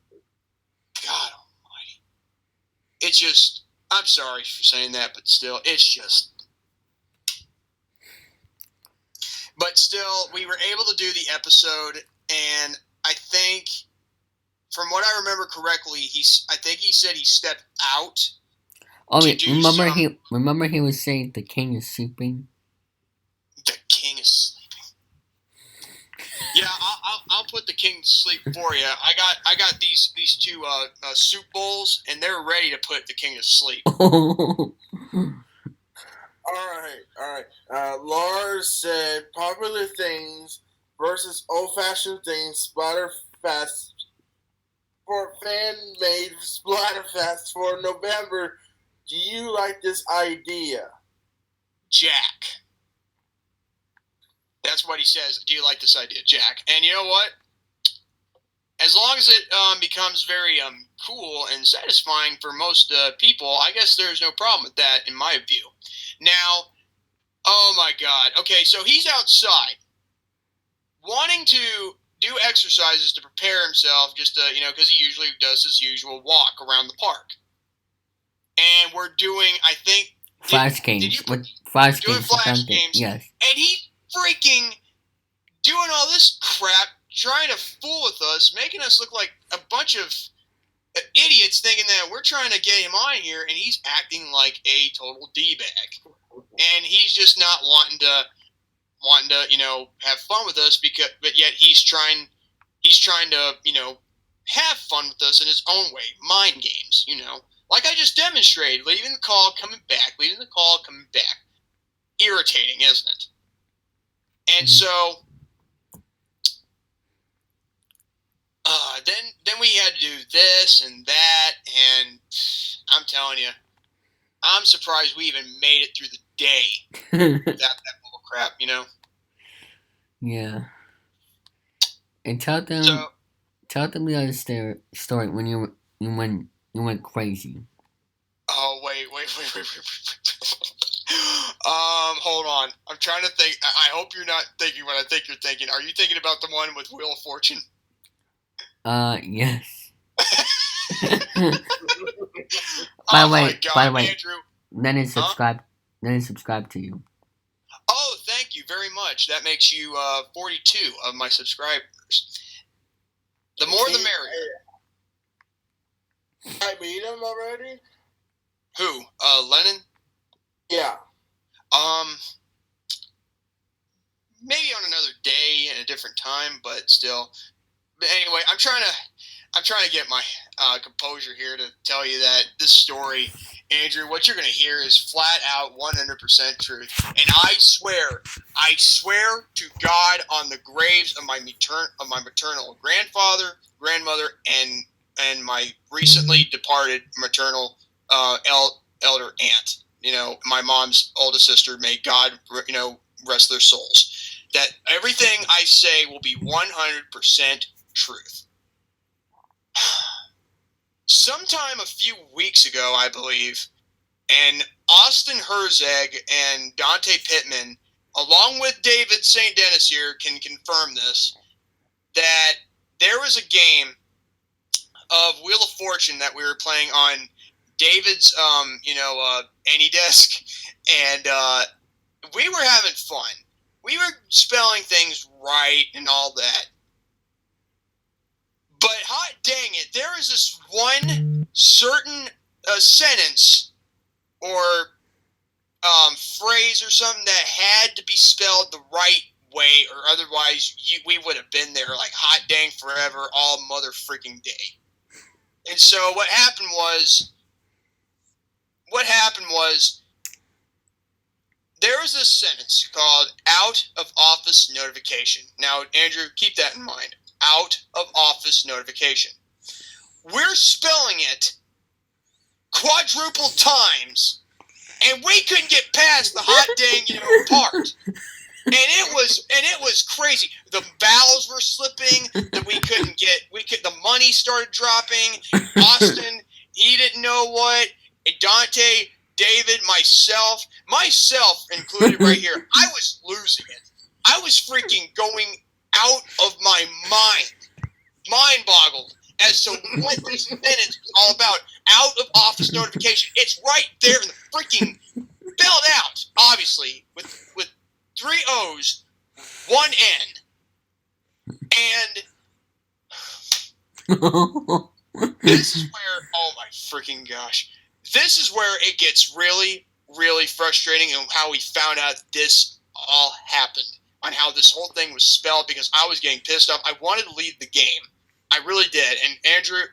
[SPEAKER 2] almighty. It's just, I'm sorry for saying that, but still, it's just. But still, we were able to do the episode, and I think, from what I remember correctly, I think he said he stepped out.
[SPEAKER 1] Oh,
[SPEAKER 2] to
[SPEAKER 1] wait,
[SPEAKER 2] do some.
[SPEAKER 1] remember he was saying the king is sleeping?
[SPEAKER 2] The king is sleeping. Yeah, I'll put the king to sleep for you. I got these two soup bowls, and they're ready to put the king to sleep.
[SPEAKER 3] All right. Lars said popular things versus old-fashioned things. Splatterfest for fan-made Splatterfest for November. Do you like this idea?
[SPEAKER 2] Jack. That's what he says. Do you like this idea, Jack? And you know what? As long as it becomes very cool and satisfying for most people, I guess there's no problem with that in my view. Now, oh my God. Okay, so he's outside wanting to do exercises to prepare himself, just because he usually does his usual walk around the park. And we're doing, I think,
[SPEAKER 1] Flash games. Flash games. Yes.
[SPEAKER 2] And he's freaking doing all this crap, trying to fool with us, making us look like a bunch of idiots, thinking that we're trying to get him on here, and he's acting like a total d-bag. And he's just not wanting to have fun with us, but yet he's trying to have fun with us in his own way, mind games, like I just demonstrated, leaving the call, coming back, irritating, isn't it? And so then we had to do this and that, and I'm telling you, I'm surprised we even made it through the day without that bull crap,
[SPEAKER 1] Yeah. And tell them the other story when you went crazy.
[SPEAKER 2] Oh wait. Hold on. I'm trying to think. I hope you're not thinking what I think you're thinking. Are you thinking about the one with Wheel of Fortune?
[SPEAKER 1] Yes.
[SPEAKER 2] By the way, Andrew.
[SPEAKER 1] Then he subscribed to you.
[SPEAKER 2] Oh, thank you very much. That makes you 42 of my subscribers. The more the merrier.
[SPEAKER 3] I meet him already?
[SPEAKER 2] Who? Lennon?
[SPEAKER 3] Yeah.
[SPEAKER 2] Maybe on another day and a different time, but still. But anyway, I'm trying to get my composure here to tell you that this story, Andrew, what you're going to hear is flat out 100% truth. And I swear to God on the graves of my maternal grandfather, grandmother, and my recently departed maternal elder aunt. My mom's oldest sister. May God, rest their souls. That everything I say will be 100% truth. Sometime a few weeks ago, I believe, and Austin Herzeg and Dante Pittman, along with David St. Dennis here, can confirm this, that there was a game of Wheel of Fortune that we were playing on David's, AnyDesk, and we were having fun. We were spelling things right and all that. But hot dang it, there is this one certain sentence or phrase or something that had to be spelled the right way, or otherwise we would have been there like hot dang forever all mother freaking day. And so what happened was there was this sentence called out of office notification. Now, Andrew, keep that in mind. Out of office notification. We're spelling it quadruple times, and we couldn't get past the hot dang, part. And it was crazy. The vowels were slipping. That the money started dropping. Austin, he didn't know what. And Dante, David, myself included right here. I was losing it. I was freaking going out of my mind boggled as to what this sentence was all about. Out of office notification. It's right there in the freaking spelled out, obviously, with 3 O's, 1 N. And this is where, oh my freaking gosh, this is where it gets really, really frustrating, and how we found out this all happened, on how this whole thing was spelled, because I was getting pissed off. I wanted to leave the game. I really did. And Andrew,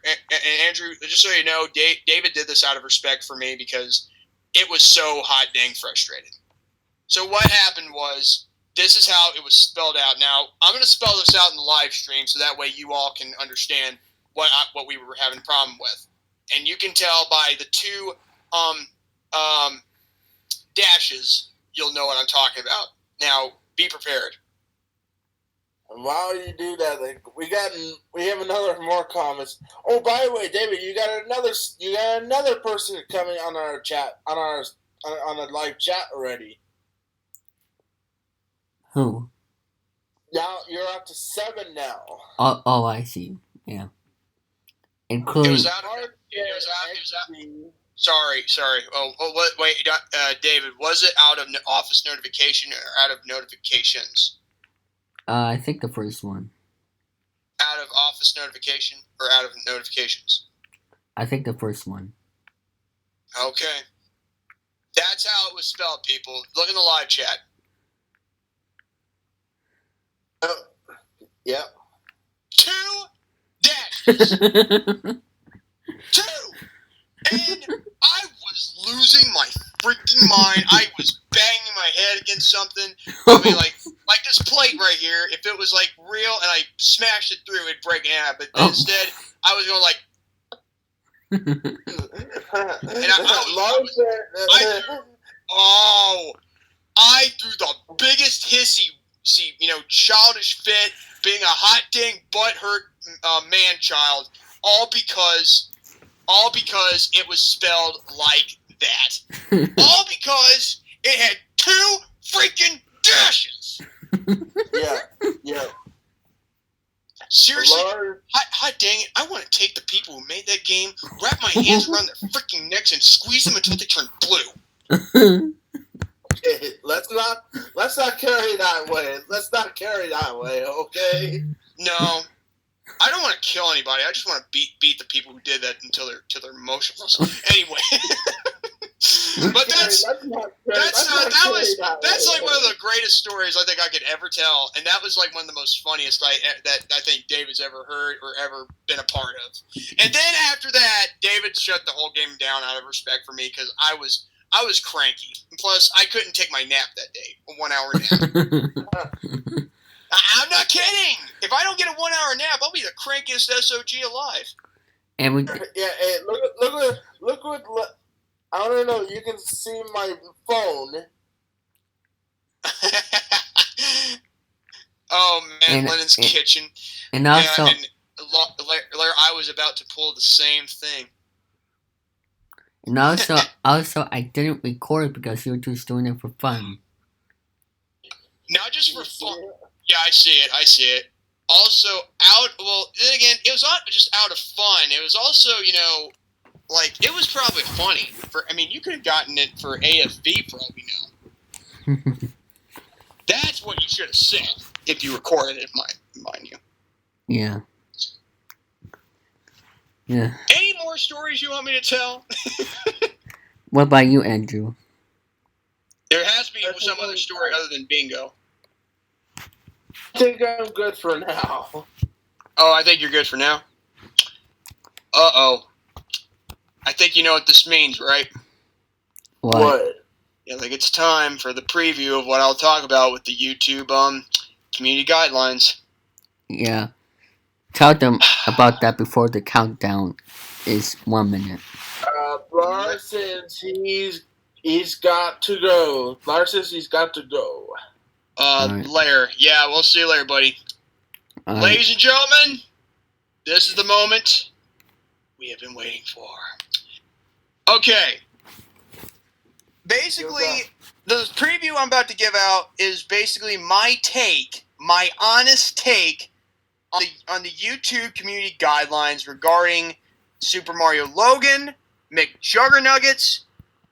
[SPEAKER 2] just so you know, David did this out of respect for me, because it was so hot dang frustrated. So what happened was, this is how it was spelled out. Now, I'm going to spell this out in the live stream, so that way you all can understand what we were having a problem with. And you can tell by the two dashes, you'll know what I'm talking about. Now, be prepared.
[SPEAKER 3] And while you do that, we have more comments. Oh, by the way, David, you got another person coming on our chat, on the live chat already.
[SPEAKER 1] Who?
[SPEAKER 3] Now you're up to 7 now.
[SPEAKER 1] Oh, I see. Yeah. Including.
[SPEAKER 2] It was out. Sorry. Wait, David, was it out of office notification or out of notifications?
[SPEAKER 1] I think the first one.
[SPEAKER 2] Out of office notification or out of notifications?
[SPEAKER 1] I think the first one.
[SPEAKER 2] Okay. That's how it was spelled, people. Look in the live chat.
[SPEAKER 3] Oh, yep.
[SPEAKER 2] 2 dashes. 2! And I was losing my freaking mind. I was banging my head against something. I mean, like this plate right here, if it was like real and I smashed it through, it'd break in half. But instead, I was going like. And I threw the biggest hissy, childish fit, being a hot dang butthurt man-child, all because it was spelled like that. All because it had 2 freaking dashes.
[SPEAKER 3] Yeah.
[SPEAKER 2] Seriously, hot dang it! I want to take the people who made that game, wrap my hands around their freaking necks, and squeeze them until they turn blue.
[SPEAKER 3] Okay, let's not carry that way. Let's not carry that way, okay?
[SPEAKER 2] No, I don't want to kill anybody. I just want to beat the people who did that until they're emotionless. Anyway, but that's like one of the greatest stories I think I could ever tell, and that was like one of the most funniest that I think David's ever heard or ever been a part of. And then after that, David shut the whole game down out of respect for me, because I was cranky. Plus, I couldn't take my nap that day, a 1 hour nap. I'm not kidding. If I don't get a 1 hour nap, I'll be the crankiest SOG alive.
[SPEAKER 1] And we
[SPEAKER 3] look what I don't know. You can see my phone.
[SPEAKER 2] Oh man, Lennon's kitchen.
[SPEAKER 1] And also,
[SPEAKER 2] I was about to pull the same thing.
[SPEAKER 1] And also, I didn't record because you were just doing it for fun.
[SPEAKER 2] Not just for fun. Yeah, I see it. Also, then again, it was not just out of fun. It was also, it was probably funny. You could have gotten it for AFV probably now. That's what you should have said if you recorded it, mind you.
[SPEAKER 1] Yeah. Yeah.
[SPEAKER 2] Any more stories you want me to tell?
[SPEAKER 1] What about you, Andrew?
[SPEAKER 2] There has to be some other story other than bingo.
[SPEAKER 3] I think I'm good for now.
[SPEAKER 2] Oh, I think you're good for now? Uh-oh. I think you know what this means, right?
[SPEAKER 1] What?
[SPEAKER 2] Yeah, it's time for the preview of what I'll talk about with the YouTube community guidelines.
[SPEAKER 1] Yeah. Tell them about that before the countdown is 1 minute.
[SPEAKER 3] Lars says he's got to go. Lars says he's got to go.
[SPEAKER 1] Right.
[SPEAKER 2] Later. Yeah, we'll see you later, buddy. Ladies and gentlemen, this is the moment we have been waiting for. Okay. Basically, the preview I'm about to give out is basically my honest take on the YouTube community guidelines regarding Super Mario Logan, McJuggernuggets,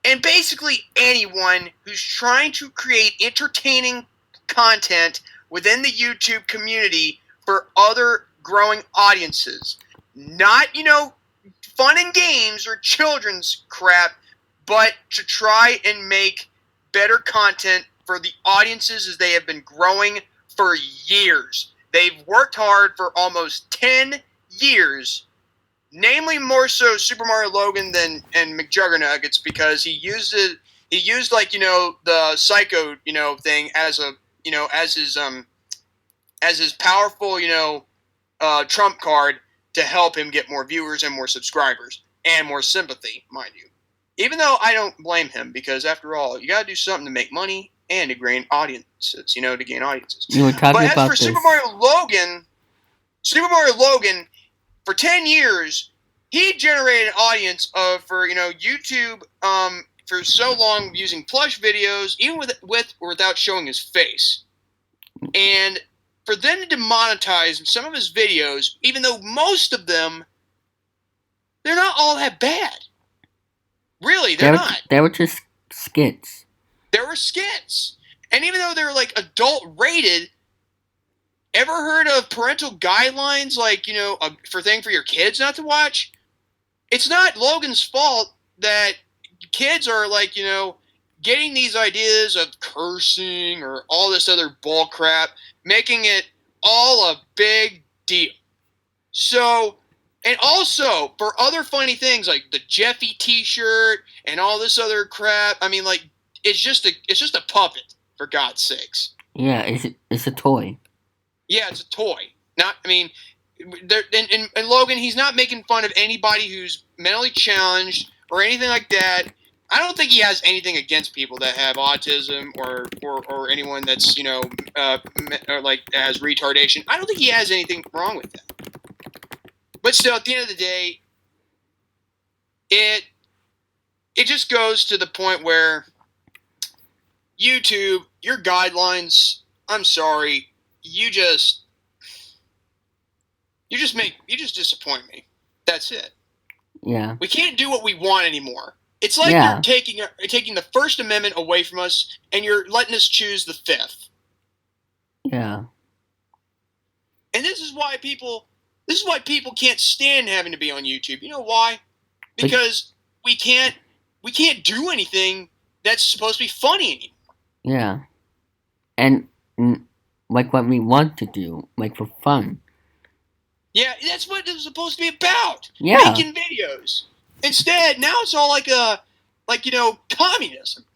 [SPEAKER 2] and basically anyone who's trying to create entertaining content within the YouTube community for other growing audiences. Not, fun and games or children's crap, but to try and make better content for the audiences as they have been growing for years. They've worked hard for almost 10 years, namely more so Super Mario Logan and McJuggernuggets, because he used the Psycho thing as his powerful trump card to help him get more viewers and more subscribers and more sympathy, mind you. Even though I don't blame him, because after all, you got to do something to make money and to gain audiences. To gain audiences.
[SPEAKER 1] You were talking
[SPEAKER 2] but as
[SPEAKER 1] about
[SPEAKER 2] for
[SPEAKER 1] this.
[SPEAKER 2] Super Mario Logan, for 10 years, he generated an audience for YouTube for so long using plush videos, even with or without showing his face. And for them to demonetize some of his videos, even though most of them, they're not all that bad. Really, they're not.
[SPEAKER 1] They were just skits.
[SPEAKER 2] There were skits. And even though they're like adult rated, ever heard of parental guidelines for your kids not to watch? It's not Logan's fault that kids are getting these ideas of cursing or all this other bull crap, making it all a big deal. So, and also for other funny things like the Jeffy T-shirt and all this other crap. I mean, it's just a puppet, for God's sakes.
[SPEAKER 1] Yeah, it's a toy.
[SPEAKER 2] Yeah, it's a toy. And Logan, he's not making fun of anybody who's mentally challenged or anything like that. I don't think he has anything against people that have autism or anyone that's has retardation. I don't think he has anything wrong with that. But still, at the end of the day, it just goes to the point where YouTube, your guidelines, I'm sorry, you just disappoint me. That's it.
[SPEAKER 1] Yeah.
[SPEAKER 2] We can't do what we want anymore. It's like you're taking the First Amendment away from us, and you're letting us choose the Fifth.
[SPEAKER 1] Yeah.
[SPEAKER 2] And this is why people can't stand having to be on YouTube. You know why? Because we can't do anything that's supposed to be funny anymore.
[SPEAKER 1] Yeah. And like what we want to do, like for fun.
[SPEAKER 2] Yeah, that's what it's supposed to be about.
[SPEAKER 1] Yeah.
[SPEAKER 2] Making videos. Instead, now it's all communism.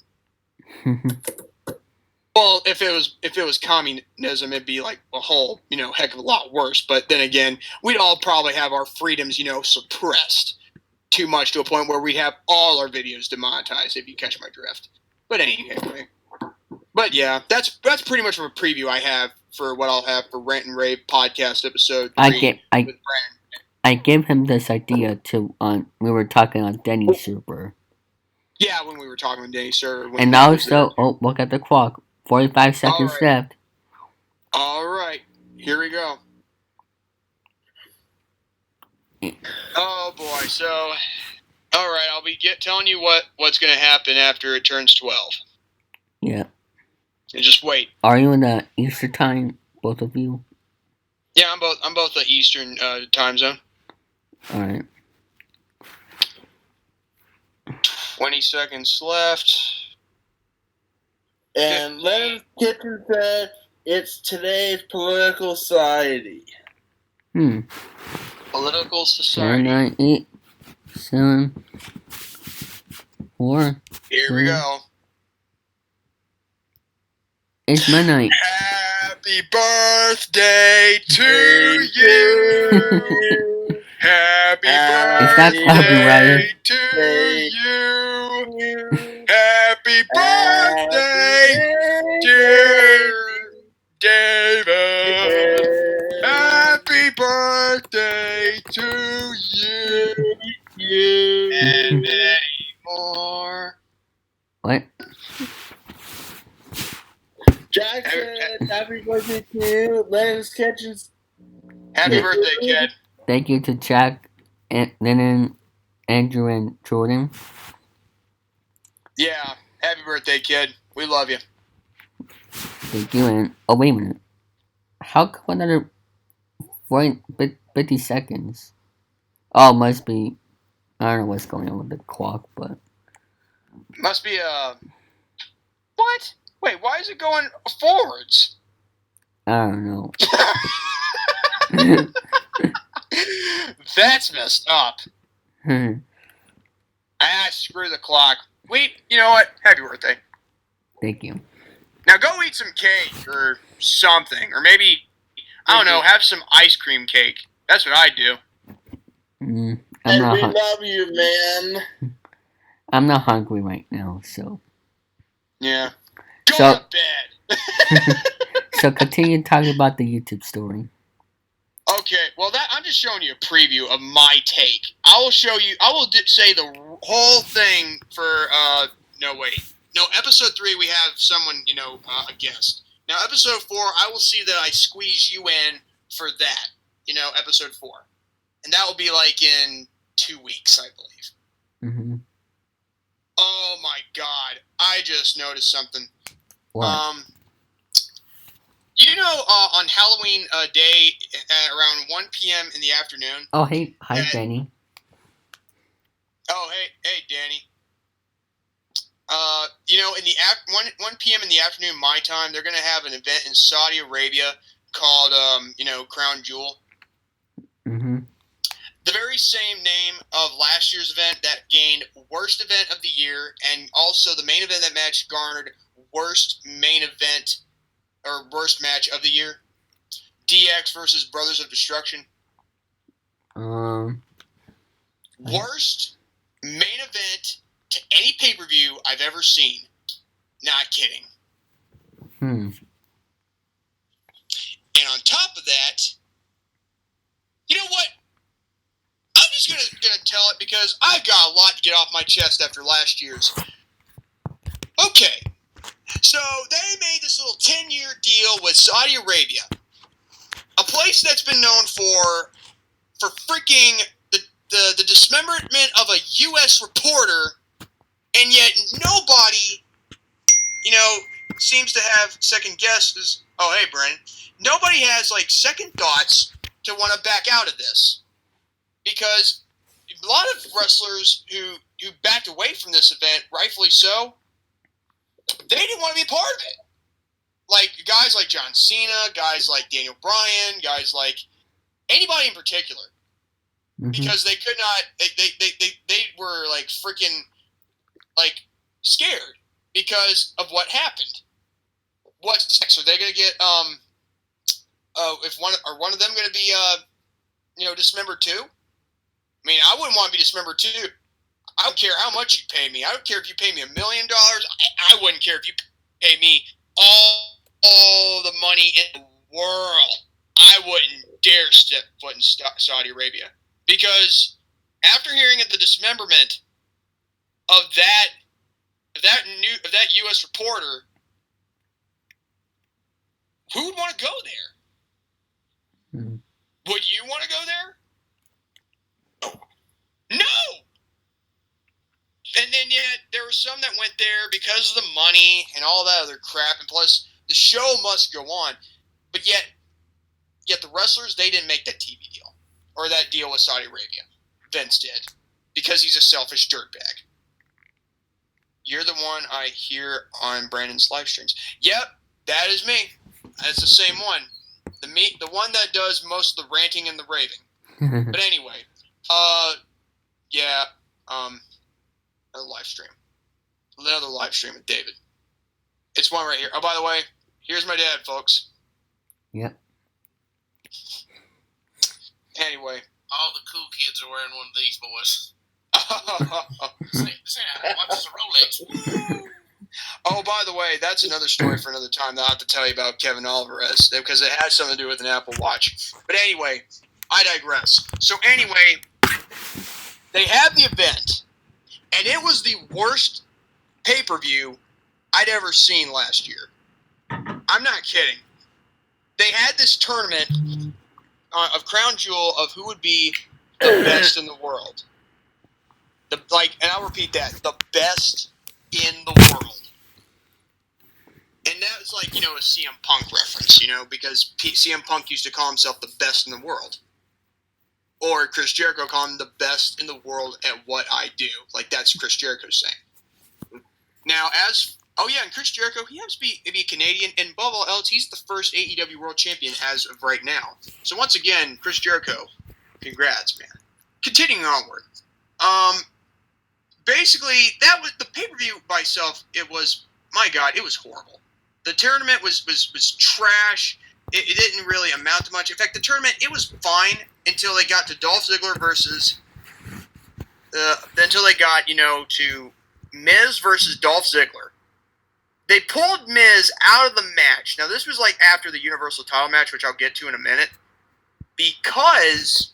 [SPEAKER 2] Well, if it was communism, it'd be like a whole, heck of a lot worse. But then again, we'd all probably have our freedoms, suppressed too much to a point where we'd have all our videos demonetized, if you catch my drift. But anyway. But yeah, that's pretty much of a preview I have for what I'll have for Rant and Rave podcast episode 3 with Brandon.
[SPEAKER 1] I gave him this idea we were talking on Denny's server.
[SPEAKER 2] Yeah, when we were talking with Denny's server.
[SPEAKER 1] And also, look at the clock. 45 seconds left.
[SPEAKER 2] All right, here we go. Oh boy, so all right, I'll be telling you what's going to happen after it turns 12.
[SPEAKER 1] Yeah.
[SPEAKER 2] And just wait.
[SPEAKER 1] Are you in the Eastern time, both of you?
[SPEAKER 2] Yeah, I'm both the Eastern time zone.
[SPEAKER 1] All right.
[SPEAKER 2] 20 seconds left.
[SPEAKER 3] And Lennon Kitchen said it's today's political society.
[SPEAKER 2] Political society.
[SPEAKER 1] 9, 8, 7, 4.
[SPEAKER 2] Here we go.
[SPEAKER 1] It's midnight.
[SPEAKER 2] Happy birthday to you. Happy birthday to you. Happy birthday, dear David. Happy birthday to you. And many more.
[SPEAKER 1] What?
[SPEAKER 3] Jack said, happy birthday to you. Lennon's Kitchens.
[SPEAKER 2] Happy birthday, kid.
[SPEAKER 1] Thank you to Jack, Lennon, Andrew, and Jordan.
[SPEAKER 2] Yeah, happy birthday, kid. We love you.
[SPEAKER 1] Thank you, and wait a minute. How come another 50 seconds? Oh, must be I don't know what's going on with the clock, but
[SPEAKER 2] Must be what? Wait, why is it going forwards?
[SPEAKER 1] I don't know.
[SPEAKER 2] That's messed up. Screw the clock. Wait, you know what? Happy birthday.
[SPEAKER 1] Thank you.
[SPEAKER 2] Now go eat some cake or something. Or maybe, I don't know, have some ice cream cake. That's what I do.
[SPEAKER 3] And we love you, man.
[SPEAKER 1] I'm not hungry right now, so.
[SPEAKER 2] Yeah. Go to bed.
[SPEAKER 1] So continue talking about the YouTube story.
[SPEAKER 2] Okay, well I'm just showing you a preview of my take. I will show you. I will say the whole thing for. No. Episode 3 we have someone, a guest. Now episode 4 I will see that I squeeze you in for that. Episode 4, and that will be like in 2 weeks, I believe.
[SPEAKER 1] Mm-hmm.
[SPEAKER 2] Oh my God! I just noticed something.
[SPEAKER 1] What?
[SPEAKER 2] On Halloween day around 1 p.m. in the afternoon.
[SPEAKER 1] Oh, hey. Hi, Danny.
[SPEAKER 2] Oh, hey, Danny. In the 1 p.m. in the afternoon, my time, they're going to have an event in Saudi Arabia called, Crown Jewel.
[SPEAKER 1] Mm-hmm.
[SPEAKER 2] The very same name of last year's event that gained worst event of the year, and also the main event that match garnered worst main event or worst match of the year. DX versus Brothers of Destruction. Worst main event to any pay-per-view I've ever seen. Not kidding. And on top of that, you know what? I'm just gonna tell it because I've got a lot to get off my chest after last year's. Okay, so they made this little 10-year deal with Saudi Arabia, a place that's been known for freaking the dismemberment of a U.S. reporter, and yet nobody, seems to have second guesses. Oh, hey, Brennan. Nobody has, second thoughts to want to back out of this. Because a lot of wrestlers who backed away from this event, rightfully so, they didn't want to be a part of it. Like, guys like John Cena, guys like Daniel Bryan, guys like anybody in particular. Mm-hmm. Because they could not, they were, freaking, scared because of what happened. What's next? Are they going to get, if one of them going to be, dismembered too? I mean, I wouldn't want to be dismembered too. I don't care how much you pay me. I don't care if you pay me $1 million. I wouldn't care if you pay me all the money in the world. I wouldn't dare step foot in Saudi Arabia. Because after hearing of the dismemberment of that U.S. reporter, who would want to go there? Mm-hmm. Would you want to go there? No! And then yet there were some that went there because of the money and all that other crap, and plus the show must go on. But yet the wrestlers, they didn't make that TV deal or that deal with Saudi Arabia. Vince did, because he's a selfish dirtbag. You're the one I hear on Brandon's live streams. Yep, that is me. That's the same one. The one that does most of the ranting and the raving. But anyway, another live stream with David. It's one right here. Oh, by the way, here's my dad, folks.
[SPEAKER 1] Yep.
[SPEAKER 2] Anyway,
[SPEAKER 4] all the cool kids are wearing one of these, boys. This ain't watches a Rolex.
[SPEAKER 2] Oh, by the way, that's another story for another time that I have to tell you about Kevin Alvarez, because it has something to do with an Apple Watch. But anyway, I digress. So anyway, they had the event, and it was the worst pay-per-view I'd ever seen last year. I'm not kidding. They had this tournament of Crown Jewel of who would be the best in the world. And I'll repeat that, the best in the world. And that was a CM Punk reference, because CM Punk used to call himself the best in the world. Or Chris Jericho calling him the best in the world at what I do. Like, that's Chris Jericho saying. Now, and Chris Jericho, he happens to be Canadian, and above all else, he's the first AEW World Champion as of right now. So once again, Chris Jericho, congrats, man. Continuing onward. Basically, that was the pay-per-view by itself. It was, my God, it was horrible. The tournament was trash. It didn't really amount to much. In fact, the tournament, it was fine until they got to Dolph Ziggler versus, until they got, to Miz versus Dolph Ziggler. They pulled Miz out of the match. Now, this was like after the Universal title match, which I'll get to in a minute, because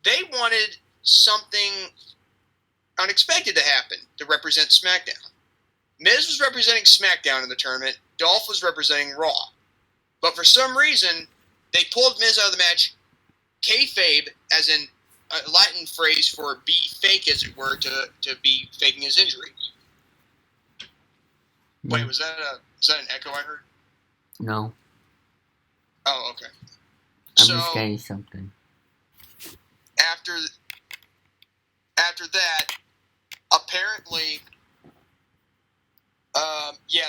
[SPEAKER 2] they wanted something unexpected to happen to represent SmackDown. Miz was representing SmackDown in the tournament. Dolph was representing Raw. But for some reason, they pulled Miz out of the match. Kayfabe, as in a Latin phrase for be fake, as it were, to be faking his injury.
[SPEAKER 1] Yeah.
[SPEAKER 2] Wait, was that an echo I heard?
[SPEAKER 1] No.
[SPEAKER 2] Oh, okay.
[SPEAKER 1] I'm just getting something.
[SPEAKER 2] After that, apparently,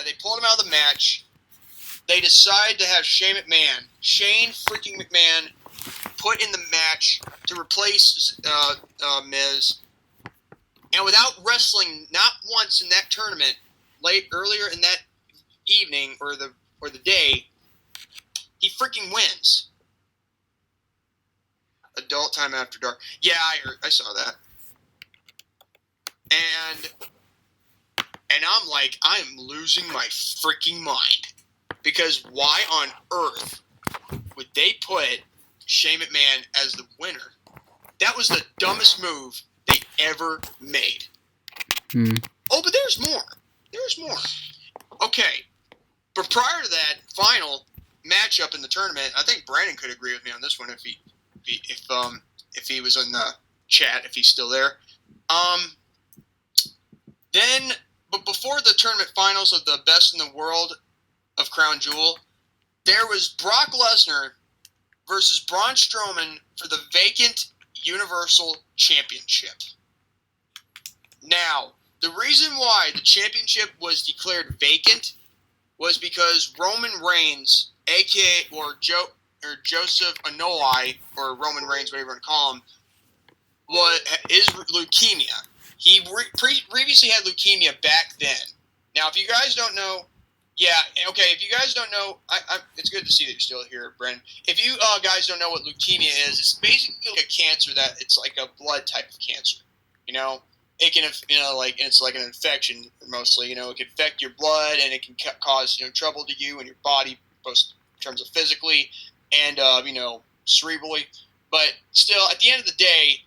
[SPEAKER 2] they pulled him out of the match. They decide to have Shane freaking McMahon, put in the match to replace Miz. And without wrestling not once in that tournament, earlier in that evening or the day, he freaking wins. Adult Time After Dark. Yeah, I saw that. And I'm like, I am losing my freaking mind. Because why on earth would they put Shane McMahon as the winner? That was the dumbest move they ever made. Oh, but there's more. There's more. Okay. But prior to that final matchup in the tournament, I think Brandon could agree with me on this one if he was in the chat, if he's still there. But before the tournament finals of the Best in the World of Crown Jewel, there was Brock Lesnar versus Braun Strowman for the vacant Universal Championship. Now, the reason why the championship was declared vacant was because Roman Reigns, aka Joseph Anoi, or Roman Reigns, whatever you want to call him, is leukemia. He previously had leukemia back then. Now, if you guys don't know, if you guys don't know, it's good to see that you're still here, Bren. If you guys don't know what leukemia is, it's basically like a cancer it's like a blood type of cancer. It can, it's like an infection mostly. It can affect your blood and it can cause trouble to you and your body, both in terms of physically and cerebrally. But still, at the end of the day,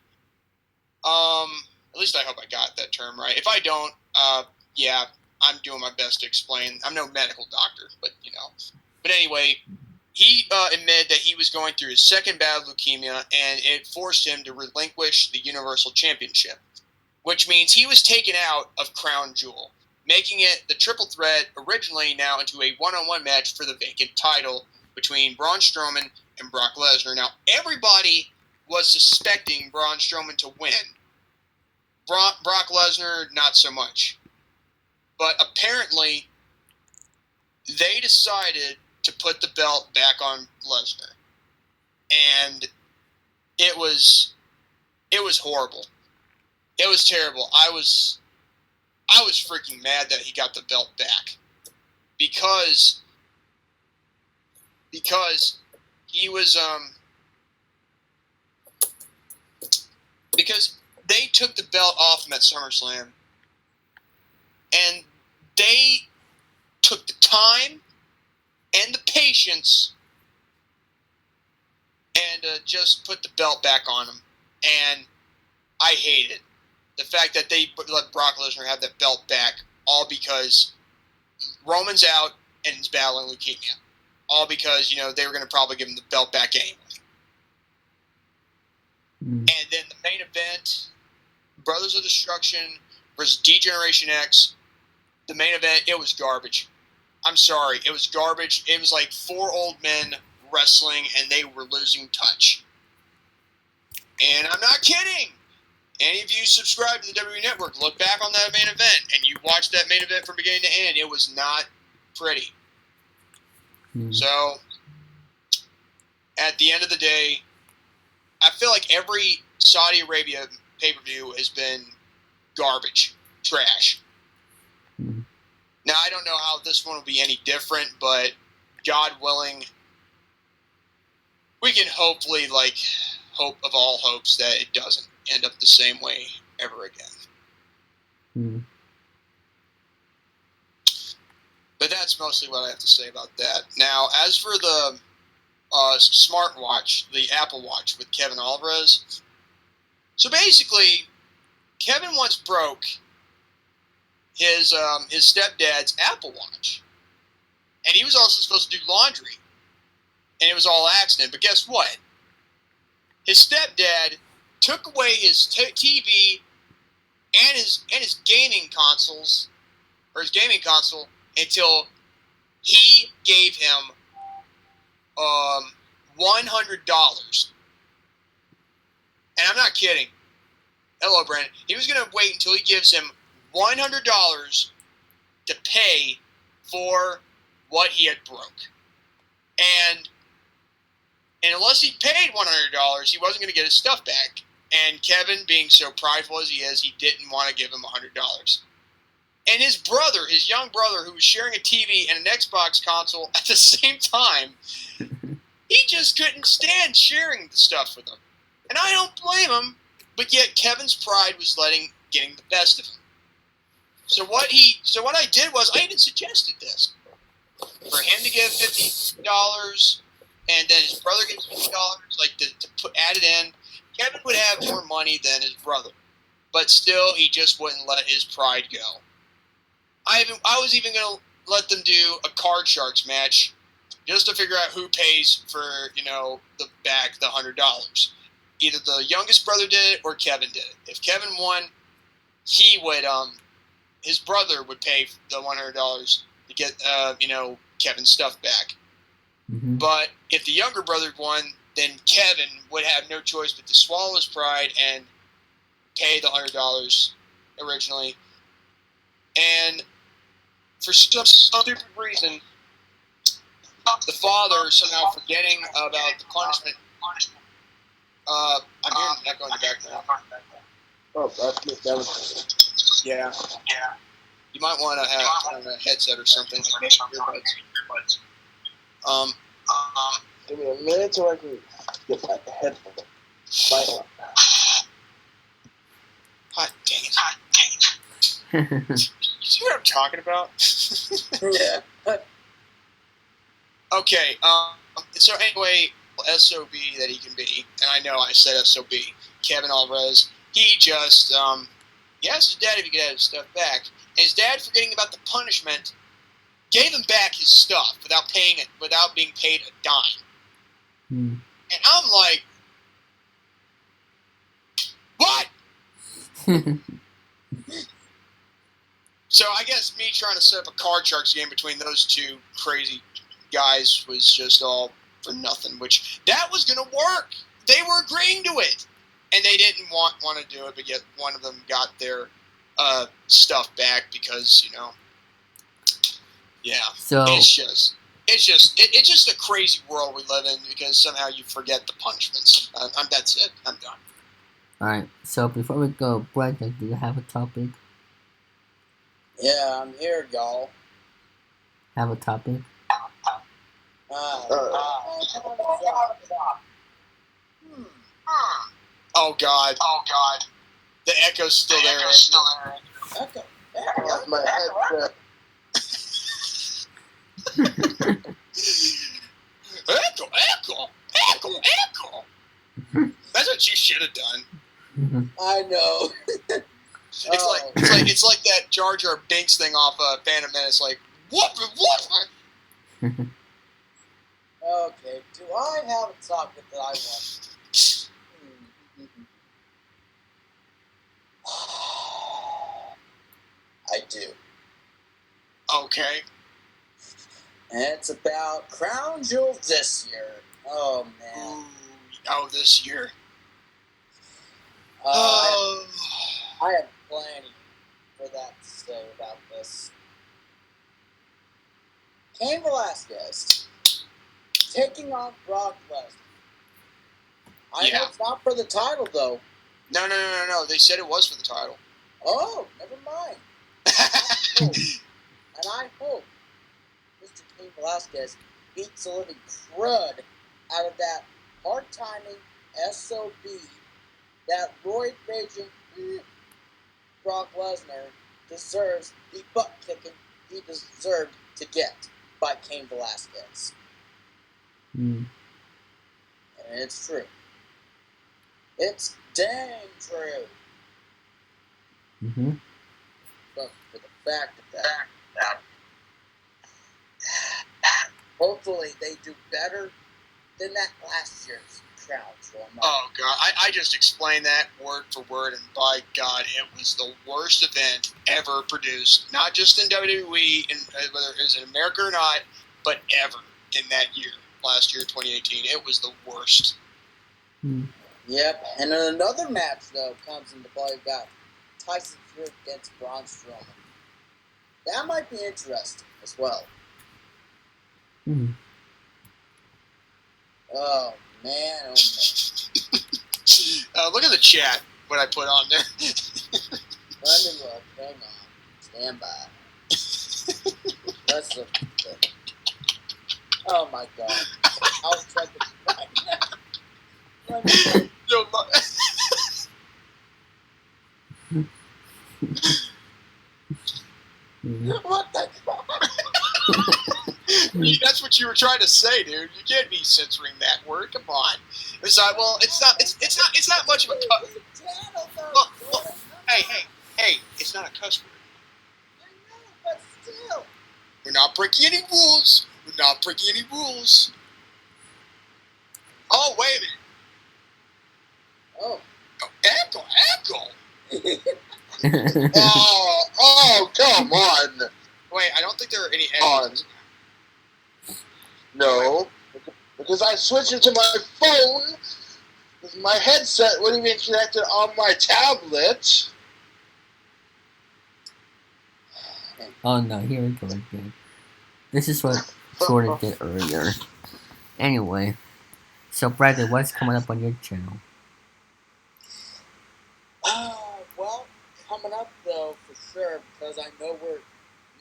[SPEAKER 2] at least I hope I got that term right. If I don't, I'm doing my best to explain. I'm no medical doctor, but But anyway, he admitted that he was going through his second bout of leukemia, and it forced him to relinquish the Universal Championship, which means he was taken out of Crown Jewel, making it the triple threat originally now into a one-on-one match for the vacant title between Braun Strowman and Brock Lesnar. Now, everybody was suspecting Braun Strowman to win. Brock Lesnar, not so much. But apparently, they decided to put the belt back on Lesnar. And it was horrible. It was terrible. I was freaking mad that he got the belt back. Because he was because they took the belt off him at SummerSlam, and they took the time and the patience and just put the belt back on him. And I hate it. The fact that they let Brock Lesnar have that belt back, all because Roman's out and he's battling leukemia. All because, they were going to probably give him the belt back anyway. And then the main event, Brothers of Destruction versus D-Generation X, the main event, it was garbage. I'm sorry, it was garbage. It was like four old men wrestling, and they were losing touch. And I'm not kidding. Any of you subscribe to the WWE Network, look back on that main event, and you watch that main event from beginning to end. It was not pretty. So, at the end of the day, I feel like every Saudi Arabia pay-per-view has been garbage, trash. Now, I don't know how this one will be any different, but God willing, we can hopefully, hope of all hopes that it doesn't end up the same way ever again. But that's mostly what I have to say about that. Now, as for the smartwatch, the Apple Watch with Kevin Alvarez, so basically, Kevin once broke his stepdad's Apple Watch, and he was also supposed to do laundry, and it was all accident. But guess what? His stepdad took away his TV and his gaming consoles, or his gaming console, until he gave him $100. And I'm not kidding. Hello, Brandon. He was going to wait until he gives him $100 to pay for what he had broke. And unless he paid $100, he wasn't going to get his stuff back. And Kevin, being so prideful as he is, he didn't want to give him $100. And his brother, his young brother, who was sharing a TV and an Xbox console at the same time, he just couldn't stand sharing the stuff with him. And I don't blame him, but yet Kevin's pride was getting the best of him. So what I did was, I even suggested this. For him to give $50, and then his brother gives $50, to add it in, Kevin would have more money than his brother. But still, he just wouldn't let his pride go. I was even going to let them do a Card Sharks match just to figure out who pays for, the $100. Either the youngest brother did it or Kevin did it. If Kevin won, he would, his brother would pay the $100 to get, Kevin's stuff back. But if the younger brother won, then Kevin would have no choice but to swallow his pride and pay the $100 originally. And for some stupid reason, the father somehow forgetting about the punishment. I'm hearing an echo in the background.
[SPEAKER 3] Oh, that was...
[SPEAKER 2] Yeah. You might want to have a headset or something. Maybe earbuds.
[SPEAKER 3] Give me a minute so I can get my headphone.
[SPEAKER 2] Hot dang it. You see what I'm talking about?
[SPEAKER 3] Yeah.
[SPEAKER 2] Okay, so anyway, SOB that he can be, and I know I said SOB, Kevin Alvarez, he just, he asked his dad if he could have his stuff back, and his dad, forgetting about the punishment, gave him back his stuff without being paid a dime. And I'm like, what? So I guess me trying to set up a Card Sharks game between those two crazy guys was just all for nothing, which that was going to work. They were agreeing to it. And they didn't want to do it, but yet one of them got their stuff back because, yeah.
[SPEAKER 1] So
[SPEAKER 2] it's just a crazy world we live in because somehow you forget the punishments. That's it. I'm done.
[SPEAKER 1] alright, so before we go, Brandon, do you have a topic?
[SPEAKER 5] Yeah, I'm here, y'all.
[SPEAKER 1] Have a topic?
[SPEAKER 2] Oh God. The echo's still there.
[SPEAKER 5] Okay.
[SPEAKER 3] That's my headset.
[SPEAKER 2] Echo. That's what you should have done.
[SPEAKER 5] I know.
[SPEAKER 2] It's like that Jar Jar Binks thing off Phantom Menace. Like what?
[SPEAKER 5] Okay. Do I have a topic that I want? I do.
[SPEAKER 2] Okay.
[SPEAKER 5] And it's about Crown Jewel this year. Oh man.
[SPEAKER 2] Ooh, this year.
[SPEAKER 5] I have plenty for that to say about this. Cain Velasquez taking on Brock Lesnar. I know it's not for the title, though.
[SPEAKER 2] No. They said it was for the title.
[SPEAKER 5] Oh, never mind. I hope Mr. Cain Velasquez beats the living crud out of that hard-timing SOB, that roid-raging Brock Lesnar deserves the butt-kicking he deserved to get by Cain Velasquez.
[SPEAKER 1] Mm.
[SPEAKER 5] And it's true. It's dang true.
[SPEAKER 1] Mm-hmm.
[SPEAKER 5] But for the fact that hopefully they do better than that last year's Crown Jewel.
[SPEAKER 2] Oh, God. I just explained that word for word, and by God, it was the worst event ever produced. Not just in WWE, whether it was in America or not, but ever in that year. Last year, 2018. It was the worst.
[SPEAKER 1] Mm.
[SPEAKER 5] Yep. And then another match, though, comes into play. We've got Tyson Fury against Braun Strowman. That might be interesting as well.
[SPEAKER 1] Mm.
[SPEAKER 5] Oh, man. Oh, man.
[SPEAKER 2] Look at the chat, what I put on there.
[SPEAKER 5] Let me look. Hang on. Stand by. Let's look at this. Oh, my God. I'll check it right now. Let me look. What the fuck?
[SPEAKER 2] That's what you were trying to say, dude. You can't be censoring that word. Come on. It's like, well, it's not much of a look. Hey, it's not a cuss word.
[SPEAKER 5] I know, but still.
[SPEAKER 2] We're not breaking any rules. Oh, wait a minute.
[SPEAKER 5] Oh.
[SPEAKER 2] Echo.
[SPEAKER 3] Oh, come on.
[SPEAKER 2] Wait, I don't think there are any echoes.
[SPEAKER 3] No, because I switched it to my phone. Because my headset wouldn't be connected on my tablet.
[SPEAKER 1] Oh no, here we go again. This is what Jordan did earlier. Anyway, so Bradley, what's coming up on your channel?
[SPEAKER 5] Well, coming up though, for sure, because I know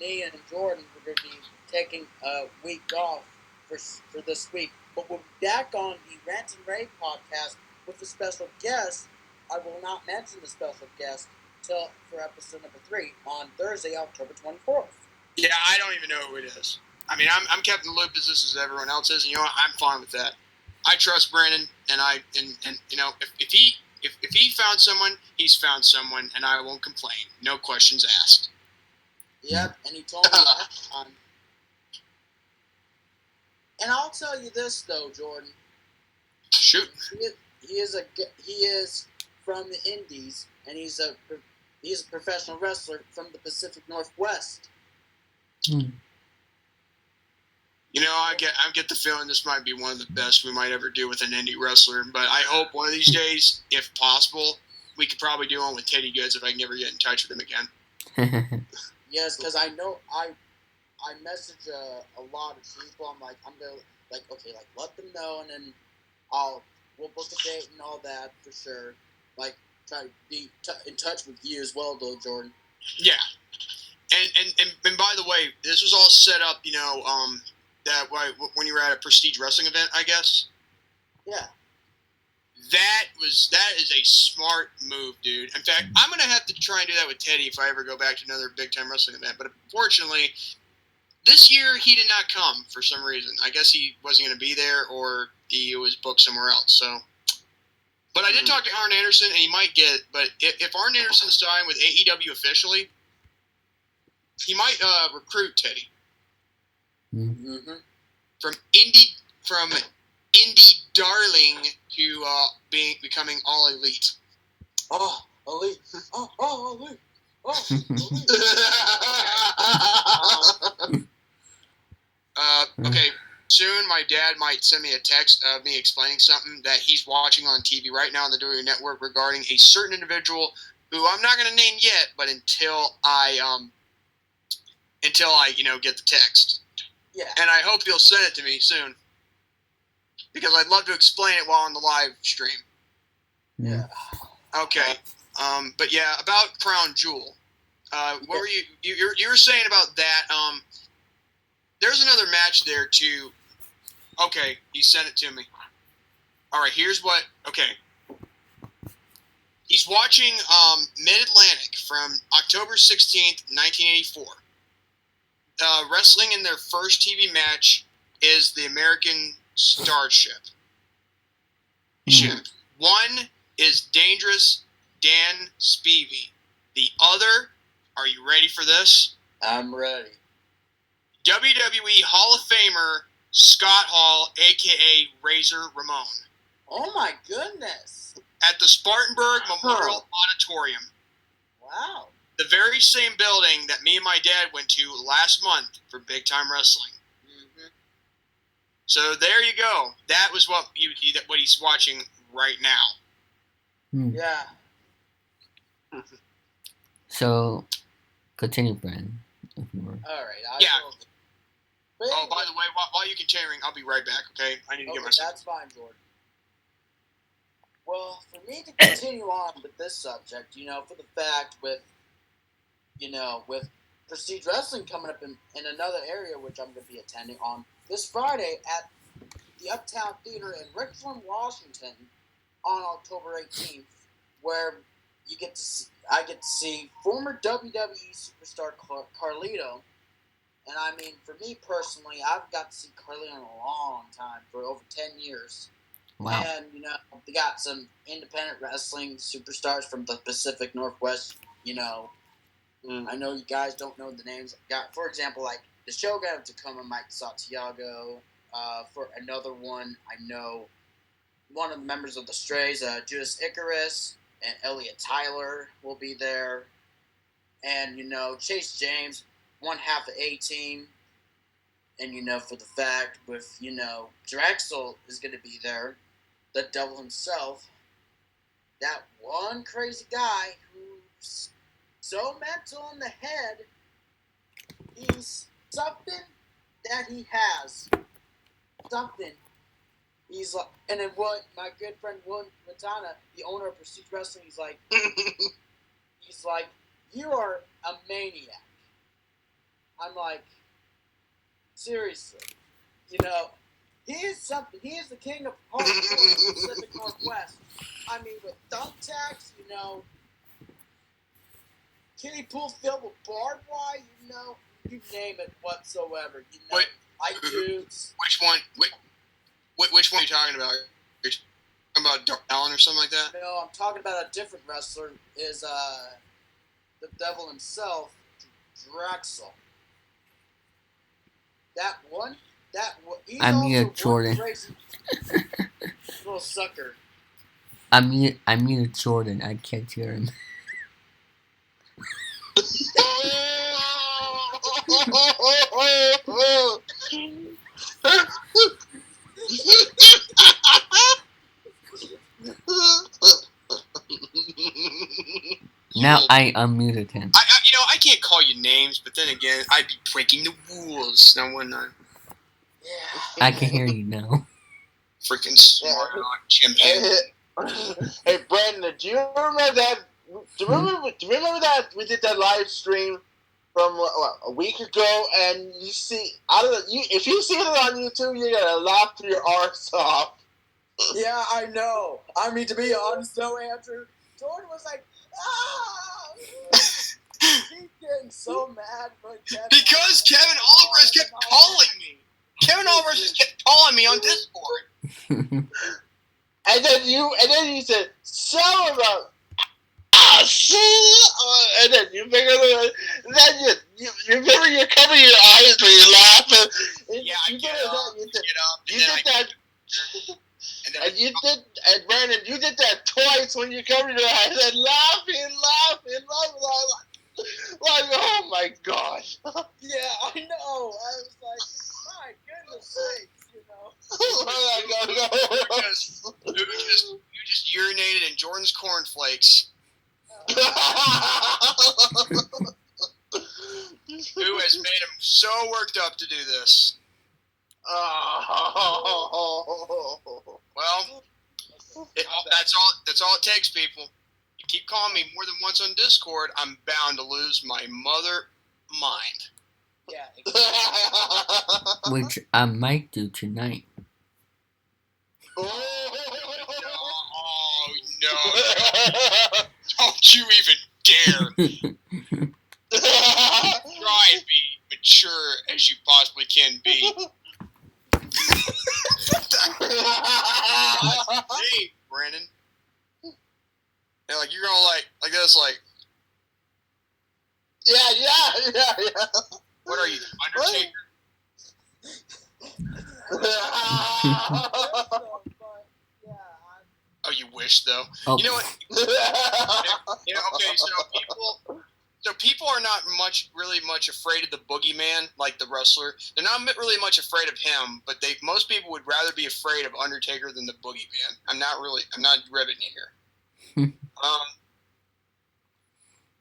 [SPEAKER 5] me and Jordan, we're going to be taking a week off for this week. But we'll be back on the Rant and Rave podcast with a special guest. I will not mention the special guest till for episode number 3 on Thursday, October 24th.
[SPEAKER 2] Yeah, I don't even know who it is. I mean, I'm kept in the loop as this as everyone else is, and you know what? I'm fine with that. I trust Brandon, and you know, if he found someone, he's found someone, and I won't complain. No questions asked.
[SPEAKER 5] Yep, and he told me last time. And I'll tell you this though, Jordan.
[SPEAKER 2] Shoot.
[SPEAKER 5] He is from the Indies, and he's a professional wrestler from the Pacific Northwest.
[SPEAKER 1] Hmm.
[SPEAKER 2] You know, I get the feeling this might be one of the best we might ever do with an indie wrestler. But I hope one of these days, if possible, we could probably do one with Teddy Goods if I can ever get in touch with him again.
[SPEAKER 5] Yes, because I know I message a lot of people. I'm gonna let them know, and then we'll book a date and all that for sure. Like, try to be in touch with you as well, though, Jordan.
[SPEAKER 2] Yeah, and by the way, this was all set up, you know, that when you were at a Prestige Wrestling event, I guess.
[SPEAKER 5] Yeah.
[SPEAKER 2] That is a smart move, dude. In fact, I'm gonna have to try and do that with Teddy if I ever go back to another big time wrestling event. But unfortunately, this year he did not come for some reason. I guess he wasn't gonna be there, or he was booked somewhere else. So, but I did talk to Arn Anderson, and he might get. But if Arn Anderson is signed with AEW officially, he might recruit Teddy
[SPEAKER 5] Mm-hmm.
[SPEAKER 2] from indie darling to becoming all elite.
[SPEAKER 5] Oh, elite! Oh, elite! Oh, elite!
[SPEAKER 2] Okay, soon my dad might send me a text of me explaining something that he's watching on TV right now on the WWE Network regarding a certain individual who I'm not going to name yet, but until I get the text.
[SPEAKER 5] Yeah.
[SPEAKER 2] And I hope he'll send it to me soon, because I'd love to explain it while on the live stream.
[SPEAKER 5] Yeah.
[SPEAKER 2] Okay. But yeah, about Crown Jewel. What were you were saying about that? There's another match there too. Okay, he sent it to me. All right, here's what. Okay, he's watching Mid-Atlantic from October 16th, 1984. Wrestling in their first TV match is the American Starship. One is Dangerous Dan Spivey. The other, are you ready for this?
[SPEAKER 5] I'm ready.
[SPEAKER 2] WWE Hall of Famer Scott Hall, a.k.a. Razor Ramon.
[SPEAKER 5] Oh, my goodness.
[SPEAKER 2] At the Spartanburg Memorial Auditorium.
[SPEAKER 5] Wow.
[SPEAKER 2] The very same building that me and my dad went to last month for Big Time Wrestling.
[SPEAKER 5] Mm-hmm.
[SPEAKER 2] So there you go. That was what he's watching right now.
[SPEAKER 5] Yeah.
[SPEAKER 1] So, continue, Brandon.
[SPEAKER 5] All right.
[SPEAKER 2] Yeah. Oh, by the way, while you're continuing, I'll be right back, okay? I need to get myself.
[SPEAKER 5] That's fine, Jordan. Well, for me to continue on with this subject, for the fact with Prestige Wrestling coming up in another area, which I'm going to be attending on this Friday at the Uptown Theater in Richland, Washington, on October 18th, where I get to see former WWE superstar Carlito. And I mean, for me personally, I've got to see Carlito in a long time, for over 10 years.
[SPEAKER 1] Wow.
[SPEAKER 5] And, they got some independent wrestling superstars from the Pacific Northwest, I know you guys don't know the names. Got, for example, like the Shogun of Tacoma, Mike Santiago. For another one, I know one of the members of the Strays, Judas Icarus and Elliot Tyler will be there. And, Chase James, one half of A-Team. And, for the fact with, Drexel is going to be there, the devil himself, that one crazy guy who's so mental in the head, he's something that he has. Something. He's like, and then my good friend William Matana, the owner of Prestige Wrestling, he's like, you are a maniac. I'm like, seriously, he is something. He is the king of hardcore in the Pacific Northwest. I mean, with thumbtacks, kiddie pool filled with barbed wire, you name it whatsoever. dudes.
[SPEAKER 2] Which one? Which one are you talking about? You're talking about Dark Allen or something like that?
[SPEAKER 5] No, I'm talking about a different wrestler. Is the devil himself, Drexel.
[SPEAKER 1] I'm here, Jordan.
[SPEAKER 5] Crazy little sucker.
[SPEAKER 1] I'm muted, Jordan. I can't hear him. Now I unmuted him.
[SPEAKER 2] I can't call you names, but then again, I'd be breaking the rules. Now, wouldn't I?
[SPEAKER 5] Yeah.
[SPEAKER 1] I can hear you now.
[SPEAKER 2] Freaking smart chimpanzee.
[SPEAKER 3] Hey, Brandon, do you remember that? Do you remember that we did that live stream from a week ago? And you see, if you see it on YouTube, you're gonna laugh your arse off.
[SPEAKER 5] Yeah, I know. I mean, to be honest, though, Andrew, Jordan was like, he's getting so mad
[SPEAKER 2] because Kevin Alvarez kept calling me. Kevin Alvarez just kept calling me on Discord.
[SPEAKER 3] And then you said, "Sell about." And then you figure it out. Then you remember you're covering your eyes when you're laughing.
[SPEAKER 2] Yeah, I get up.
[SPEAKER 3] And Brandon, you did that twice when you covered your eyes and laughing. Like, oh my gosh.
[SPEAKER 5] Yeah, I know. I was like, my goodness sakes,
[SPEAKER 2] You just urinated in Jordan's cornflakes. Who has made him so worked up to do this? Well, that's all it takes, people. You keep calling me more than once on Discord, I'm bound to lose my mother mind.
[SPEAKER 5] Yeah, exactly.
[SPEAKER 1] Which I might do tonight.
[SPEAKER 2] Oh no! Don't you even dare! Try and be mature as you possibly can be. Hey, Brandon. Yeah, like you're gonna like this, like.
[SPEAKER 3] Yeah.
[SPEAKER 2] What are you, Undertaker? Oh, you wish though.
[SPEAKER 1] Oh.
[SPEAKER 2] You know what? Yeah. Okay. So people are not really much afraid of the boogeyman, like the wrestler. They're not really much afraid of him, but most people would rather be afraid of Undertaker than the boogeyman. I'm not ribbing you here.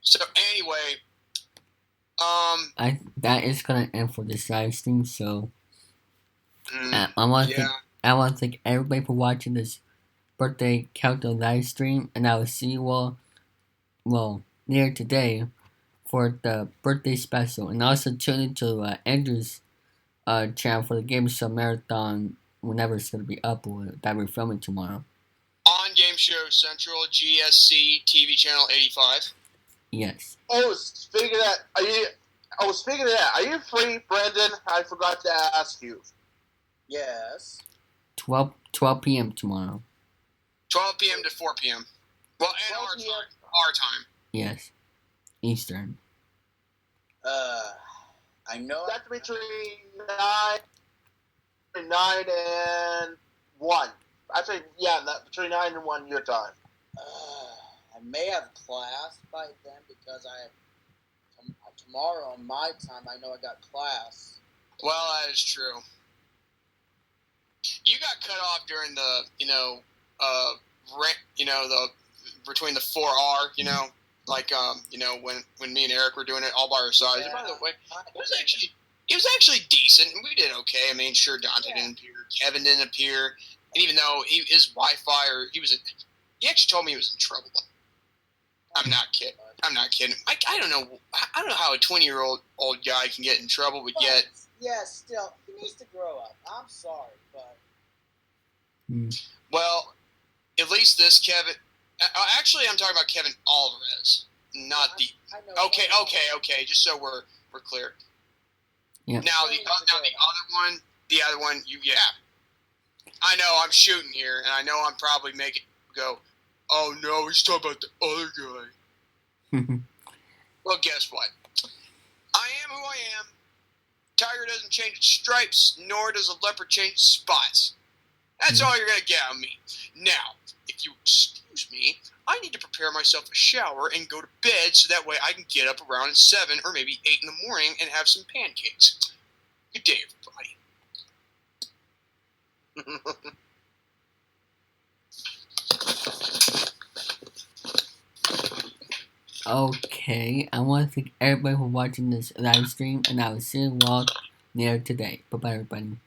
[SPEAKER 2] So anyway,
[SPEAKER 1] that is gonna end for this live stream. So I want to thank everybody for watching this birthday countdown live stream, and I will see you all later today for the birthday special, and also tune into Andrew's channel for the Game Show Marathon whenever it's gonna be uploaded that we're filming tomorrow.
[SPEAKER 2] On Game Show Central, GSC TV channel 85.
[SPEAKER 1] Yes.
[SPEAKER 3] Oh, speaking of that, are you free, Brandon? I forgot to ask you.
[SPEAKER 5] Yes.
[SPEAKER 1] 12 p.m. tomorrow.
[SPEAKER 2] 12 p.m. to 4 p.m. Well, and our time. Our time.
[SPEAKER 1] Yes. Eastern.
[SPEAKER 5] I know.
[SPEAKER 3] That's between 9 and 1. I say, yeah, between 9 and 1 your time.
[SPEAKER 5] I may have class by then because I have tomorrow on my time. I know I got class.
[SPEAKER 2] Well, that is true. You got cut off during the, between the 4R, when me and Eric were doing it all by ourselves.
[SPEAKER 5] Yeah.
[SPEAKER 2] And by the way, it was actually decent, and we did okay. I mean, sure, Dante didn't appear, Kevin didn't appear, and even though his Wi-Fi he actually told me he was in trouble. I'm not kidding. I don't know how a 20-year-old guy can get in trouble, but yet.
[SPEAKER 5] Yeah, still, he needs to grow up. I'm sorry, but.
[SPEAKER 2] Well, at least this Kevin. Actually, I'm talking about Kevin Alvarez, not the.
[SPEAKER 5] I know.
[SPEAKER 2] Okay. Just so we're clear.
[SPEAKER 1] Yeah.
[SPEAKER 2] Now the other one, I know I'm shooting here, and I know I'm probably making go. Oh no, he's talking about the other guy. Well, guess what? I am who I am. Tiger doesn't change its stripes, nor does a leopard change its spots. That's all you're going to get out of me. Now, if you excuse me, I need to prepare myself a shower and go to bed so that way I can get up around 7 or maybe 8 in the morning and have some pancakes. Good day, everybody.
[SPEAKER 1] Okay, I want to thank everybody for watching this live stream, and I will see you all later today. Bye-bye, everybody.